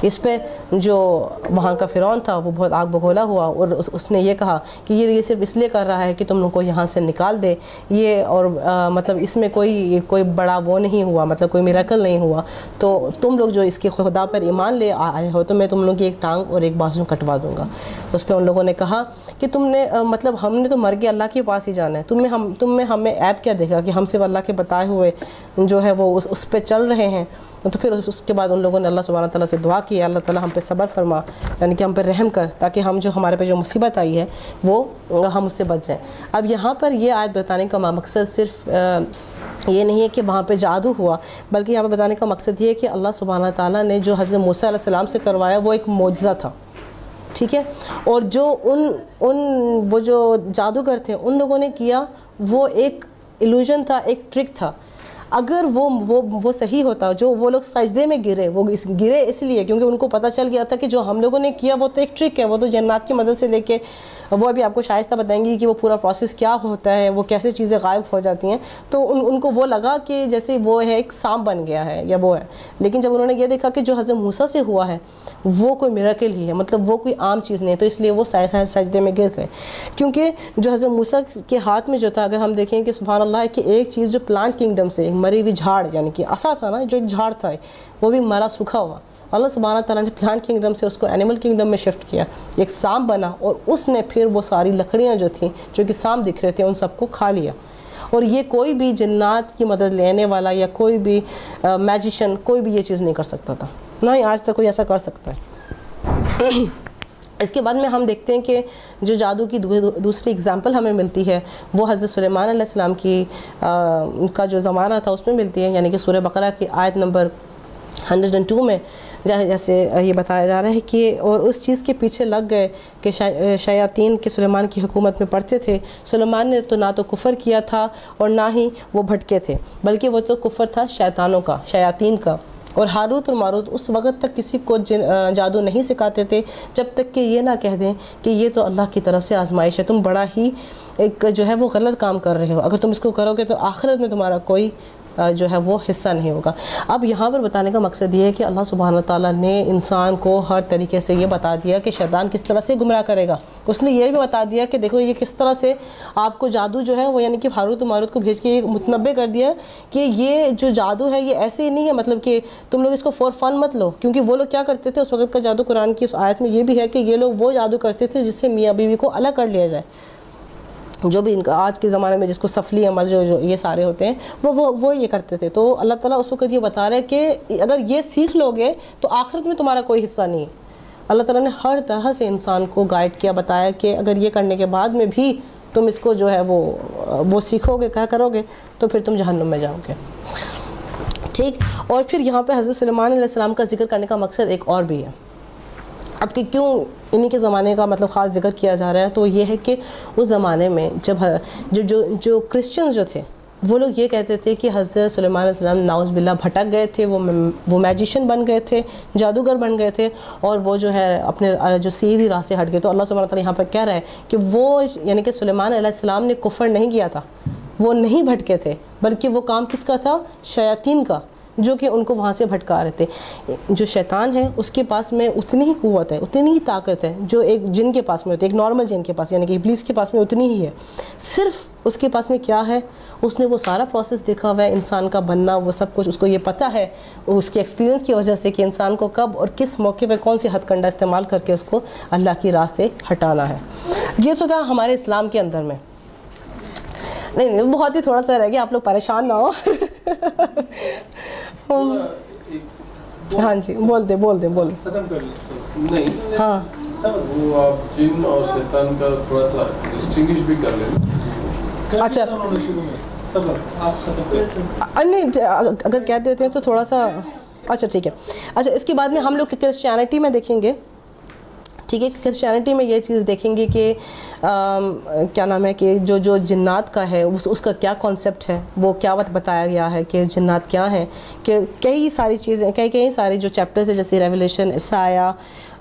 اس پہ جو وہاں کا فرعون تھا وہ بہت آگ بگولا ہوا, اور اس نے یہ کہا کہ یہ صرف اس لیے کر رہا ہے کہ تم لوگوں کو یہاں سے نکال دے, یہ اور مطلب اس میں کوئی بڑا وہ نہیں ہوا, مطلب کوئی میریکل نہیں ہوا, تو تم لوگ جو اس کے خدا پر ایمان لے آئے ہو تو میں تم لوگوں کی ایک ٹانگ اور ایک بازو کٹوا دوں گا. اس پہ ان لوگوں نے کہا کہ تم نے مطلب ہم نے تو مر کے اللہ کے پاس ہی جانا ہے, تم میں ہمیں عیب کیا دیکھا کہ ہم صرف اللہ کے بتائے ہوئے جو ہے وہ اس پہ چل رہے ہیں. تو پھر اس کے بعد ان لوگوں نے اللہ سبحانہ تعالیٰ سے دعا کی, اللہ تعالیٰ ہم پہ صبر فرما, یعنی کہ ہم پہ رحم کر, تاکہ ہم جو ہمارے پہ جو مصیبت آئی ہے وہ ہم اس سے بچ جائیں. اب یہاں پر یہ آیت بتانے کا مقصد صرف یہ نہیں ہے کہ وہاں پہ جادو ہوا, بلکہ یہاں پہ بتانے کا مقصد یہ ہے کہ اللہ سبحانہ تعالیٰ نے جو حضرت موسیٰ علیہ السلام سے کروایا وہ ایک معجزہ تھا. ٹھیک ہے. اور جو وہ جو جادوگر تھے ان لوگوں نے کیا وہ ایک ایلوژن تھا, ایک ٹرک تھا. اگر وہ صحیح ہوتا, جو وہ لوگ سجدے میں گرے, وہ گرے اس لیے کیونکہ ان کو پتہ چل گیا تھا کہ جو ہم لوگوں نے کیا وہ تو ایک ٹرک ہے, وہ تو جنات کی مدد سے لے کے, وہ ابھی آپ کو شائستہ بتائیں گی کہ وہ پورا پروسیس کیا ہوتا ہے, وہ کیسے چیزیں غائب ہو جاتی ہیں. تو ان کو وہ لگا کہ جیسے وہ ہے ایک سانپ بن گیا ہے یا وہ ہے. لیکن جب انہوں نے یہ دیکھا کہ جو حضرت موسیٰ سے ہوا ہے وہ کوئی میریکل ہی ہے, مطلب وہ کوئی عام چیز نہیں, تو اس لیے وہ سجدے میں گر گئے. کیونکہ جو حضرت موسیٰ کے ہاتھ میں جو تھا, اگر ہم دیکھیں کہ سبحان اللہ کہ ایک چیز جو پلانٹ کنگڈم سے مری ہوئی جھاڑ, یعنی کہ عصا تھا نا, جو ایک جھاڑ تھا وہ بھی مرا سوکھا ہوا, اللہ سبحانہ تعالیٰ نے پلانٹ کنگڈم سے اس کو اینیمل کنگڈم میں شفٹ کیا, ایک سانپ بنا, اور اس نے پھر وہ ساری لکڑیاں جو تھیں جو کہ سانپ دکھ رہے تھے ان سب کو کھا لیا. اور یہ کوئی بھی جنات کی مدد لینے والا یا کوئی بھی میجیشن کوئی بھی یہ چیز نہیں کر سکتا تھا, نہ ہی آج تک کوئی ایسا کر سکتا ہے. اس کے بعد میں ہم دیکھتے ہیں کہ جو جادو کی دوسری اگزامپل ہمیں ملتی ہے وہ حضرت سلیمان علیہ السلام کی کا جو زمانہ تھا اس میں ملتی ہے, یعنی کہ سورہ بقرہ کی آیت نمبر 102 میں جیسے یہ بتایا جا رہا ہے کہ اور اس چیز کے پیچھے لگ گئے کہ شیاطین کے سلیمان کی حکومت میں پڑھتے تھے. سلیمان نے تو نہ تو کفر کیا تھا اور نہ ہی وہ بھٹکے تھے, بلکہ وہ تو کفر تھا شیطانوں کا, شیاطین کا. اور ہاروت اور ماروت اس وقت تک کسی کو جادو نہیں سکھاتے تھے جب تک کہ یہ نہ کہہ دیں کہ یہ تو اللہ کی طرف سے آزمائش ہے, تم بڑا ہی ایک جو ہے وہ غلط کام کر رہے ہو, اگر تم اس کو کرو گے تو آخرت میں تمہارا کوئی جو ہے وہ حصہ نہیں ہوگا. اب یہاں پر بتانے کا مقصد یہ ہے کہ اللہ سبحانہ تعالیٰ نے انسان کو ہر طریقے سے یہ بتا دیا کہ شیطان کس طرح سے گمراہ کرے گا. اس نے یہ بھی بتا دیا کہ دیکھو یہ کس طرح سے آپ کو جادو جو ہے وہ, یعنی کہ ہاروت و ماروت کو بھیج کے یہ متنبع کر دیا کہ یہ جو جادو ہے یہ ایسے ہی نہیں ہے, مطلب کہ تم لوگ اس کو فور فن مت لو. کیونکہ وہ لوگ کیا کرتے تھے اس وقت کا جادو, قرآن کی اس آیت میں یہ بھی ہے کہ یہ لوگ وہ جادو کرتے تھے جس سے میاں بیوی کو الگ کر لیا جائے. جو بھی ان کا آج کے زمانے میں جس کو سفلی عمل جو یہ سارے ہوتے ہیں وہ یہ کرتے تھے. تو اللہ تعالیٰ اس وقت یہ بتا رہا ہے کہ اگر یہ سیکھ لو گے تو آخرت میں تمہارا کوئی حصہ نہیں ہے. اللہ تعالیٰ نے ہر طرح سے انسان کو گائیڈ کیا, بتایا کہ اگر یہ کرنے کے بعد میں بھی تم اس کو جو ہے وہ سیکھو گے, کیا کرو گے, تو پھر تم جہنم میں جاؤ گے. ٹھیک. اور پھر یہاں پہ حضرت سلیمان علیہ السلام کا ذکر کرنے کا مقصد ایک اور بھی ہے. اب کہ کیوں انہی کے زمانے کا مطلب خاص ذکر کیا جا رہا ہے, تو یہ ہے کہ اس زمانے میں جو کرسچنز جو تھے وہ لوگ یہ کہتے تھے کہ حضرت سلیمان علیہ السلام نعوذ باللہ بھٹک گئے تھے, وہ میجیشین بن گئے تھے, جادوگر بن گئے تھے, اور وہ جو ہے اپنے جو سیدھی راہ سے ہٹ گئے. تو اللہ سبحانہ تعالیٰ یہاں پر کہہ رہا ہے کہ وہ, یعنی کہ سلیمان علیہ السلام نے کفر نہیں کیا تھا, وہ نہیں بھٹکے تھے، بلکہ وہ کام کس کا تھا؟ شیاطین کا، جو کہ ان کو وہاں سے بھٹکا رہے تھے۔ جو شیطان ہے اس کے پاس میں اتنی ہی قوت ہے، اتنی ہی طاقت ہے جو ایک جن کے پاس میں ہوتی ہے، ایک نارمل جن کے پاس، یعنی کہ ابلیس کے پاس میں اتنی ہی ہے۔ صرف اس کے پاس میں کیا ہے، اس نے وہ سارا پروسیس دیکھا ہوا ہے، انسان کا بننا، وہ سب کچھ اس کو یہ پتہ ہے، اس کے ایکسپیرینس کی وجہ سے کہ انسان کو کب اور کس موقع پہ کون سی ہتھ کنڈا استعمال کر کے اس کو اللہ کی راہ سے ہٹانا ہے۔ یہ تو تھا ہمارے اسلام کے اندر میں۔ نہیں بہت ہی تھوڑا سا رہ گیا، آپ لوگ پریشان نہ ہو۔ ہاں جی بول دیں ختم کر لیں۔ نہیں ہاں وہ آپ جن اور شیطان کا تھوڑا سا ڈسٹنگوش بھی کر لیں۔ اچھا نہیں اگر کہہ دیتے ہیں تو تھوڑا سا اچھا ٹھیک ہے۔ اچھا اس کے بعد میں ہم لوگ کرسچینٹی میں دیکھیں گے، ٹھیک ہے، کرسچینٹی میں یہ چیز دیکھیں گے کہ کیا نام ہے کہ جو جنات کا ہے اس کا کیا کانسیپٹ ہے، وہ کیا بتایا گیا ہے کہ جنات کیا ہیں، کہ کئی ساری چیزیں، کئی سارے جو چیپٹرز ہیں جیسے ریولیشن، عیسائیہ،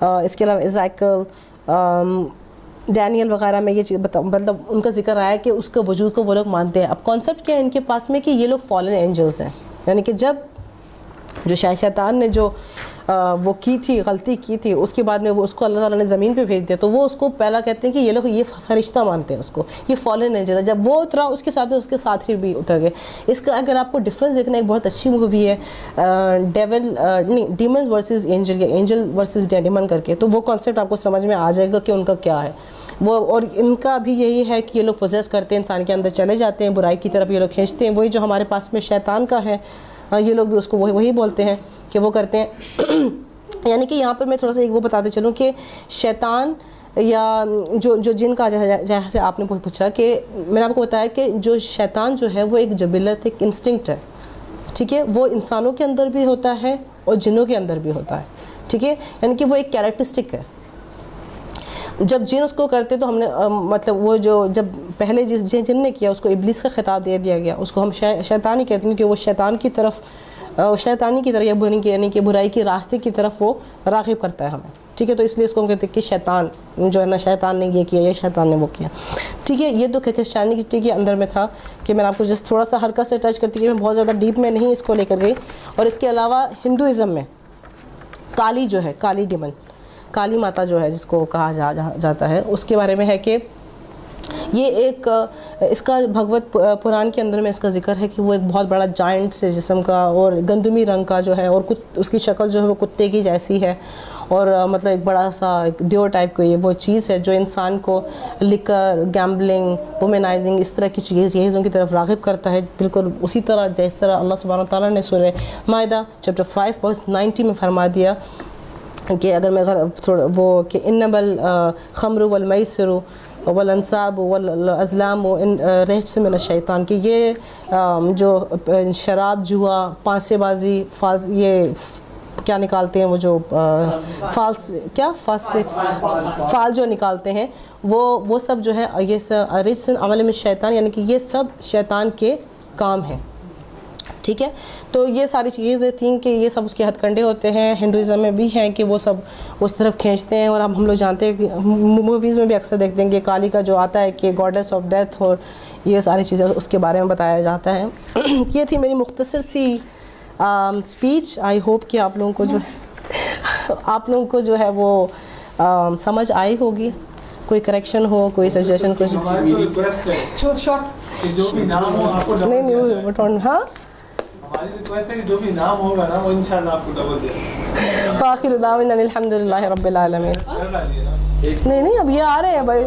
اس کے علاوہ ایزائیکل، ڈینیل وغیرہ میں یہ چیز مطلب ان کا ذکر آیا کہ اس کے وجود کو وہ لوگ مانتے ہیں۔ اب کانسیپٹ کیا ہے ان کے پاس میں کہ یہ لوگ فالن اینجلز ہیں، یعنی کہ جب جو شیطان نے جو وہ کی تھی، غلطی کی تھی، اس کے بعد میں وہ اس کو اللہ تعالیٰ نے زمین پہ بھیج دیا، تو وہ اس کو پہلا کہتے ہیں کہ یہ لوگ یہ فرشتہ مانتے ہیں اس کو، یہ فالن اینجل ہے۔ جب وہ اترا اس کے ساتھ میں اس کے ساتھی بھی اتر گئے۔ اس کا اگر آپ کو ڈفرینس دیکھنا، ایک بہت اچھی مووی ہے ڈیمنز ورسز اینجل، یا اینجل ورسز ڈیمن کر کے، تو وہ کانسیپٹ آپ کو سمجھ میں آ جائے گا کہ ان کا کیا ہے وہ، اور ان کا بھی یہی ہے کہ یہ لوگ پوزیس کرتے ہیں، انسان کے اندر چلے جاتے ہیں، برائی کی طرف یہ لوگ کھینچتے ہیں۔ وہی جو ہمارے پاس میں شیطان کا ہے، یہ لوگ بھی اس کو وہی بولتے ہیں کہ وہ کرتے ہیں۔ یعنی کہ یہاں پر میں تھوڑا سا ایک وہ بتاتے چلوں کہ شیطان یا جو جن کا جیسے آپ نے پوچھا، کہ میں نے آپ کو بتایا کہ جو شیطان جو ہے وہ ایک جبلت، ایک انسٹنکٹ ہے، ٹھیک ہے، وہ انسانوں کے اندر بھی ہوتا ہے اور جنوں کے اندر بھی ہوتا ہے، ٹھیک ہے، یعنی کہ وہ ایک کیریکٹرسٹک ہے۔ جب جن اس کو کرتے تو ہم نے مطلب وہ جو جب پہلے جس جن نے کیا اس کو ابلیس کا خطاب دے دیا گیا، اس کو ہم شیطان ہی کہتے ہیں کہ وہ شیطان کی طرف یا یعنی کہ برائی کے راستے کی طرف وہ راغب کرتا ہے ہمیں، ٹھیک ہے، تو اس لیے اس کو ہم کہتے ہیں کہ شیطان جو ہے نا، شیطان نے یہ کیا یا شیطان نے وہ کیا، ٹھیک ہے۔ یہ تو کرسچینٹی کے اندر میں تھا کہ میں نے آپ کو جس تھوڑا سا ہلکا سے ٹچ کرتی کہ میں بہت زیادہ ڈیپ میں نہیں اس کو لے کر گئی۔ اور اس کے علاوہ ہندوازم میں کالی جو ہے، کالی ڈیمن، کالی ماتا جو ہے جس کو کہا جاتا ہے، اس کے بارے میں ہے کہ یہ ایک اس کا بھگوت پران کے اندر میں اس کا ذکر ہے کہ وہ ایک بہت بڑا جائنٹ سے جسم کا اور گندمی رنگ کا جو ہے، اور اس کی شکل جو ہے وہ کتے کی جیسی ہے، اور مطلب ایک بڑا سا ایک دیو ٹائپ کو یہ وہ چیز ہے جو انسان کو لکر، گیمبلنگ، وومنائزنگ، اس طرح کی چیزوں کی طرف راغب کرتا ہے، بالکل اسی طرح جس طرح اللہ سبحانہ تعالیٰ نے سورہ مائدہ چیپٹر 5 ورس 90 میں فرما دیا کہ اگر میں تھوڑا وہ کہ انما الخمر والمیسر والانصاب والازلام رجس من الشیطان، کہ یہ جو شراب، جوا، پانسے بازی، یہ کیا نکالتے ہیں وہ جو فال جو نکالتے ہیں، وہ سب جو ہے یہ سب رجس عمل من الشیطان، یعنی کہ یہ سب شیطان کے کام ہیں، ٹھیک ہے۔ تو یہ ساری چیزیں تھیں کہ یہ سب اس کے ہتھ کنڈے ہوتے ہیں۔ ہندوازم میں بھی ہیں کہ وہ سب اس طرف کھینچتے ہیں، اور اب ہم لوگ جانتے ہیں کہ موویز میں بھی اکثر دیکھتے ہیں کہ کالی کا جو آتا ہے کہ گاڈیس آف ڈیتھ، اور یہ ساری چیزیں اس کے بارے میں بتایا جاتا ہے۔ یہ تھی میری مختصر سی اسپیچ۔ آئی ہوپ کہ آپ لوگوں کو جو ہے وہ سمجھ آئی ہوگی۔ کوئی کریکشن ہو، کوئی سجیشن، کچھ نہیں، ہاں ہماری ریکویسٹ ہے کہ جو بھی نام ہوگا نا وہ انشاءاللہ آپ کو ڈبل دیں۔ آخر دعوانا الحمدللہ رب العالمین۔ نہیں اب یہ آ رہے ہیں بھائی۔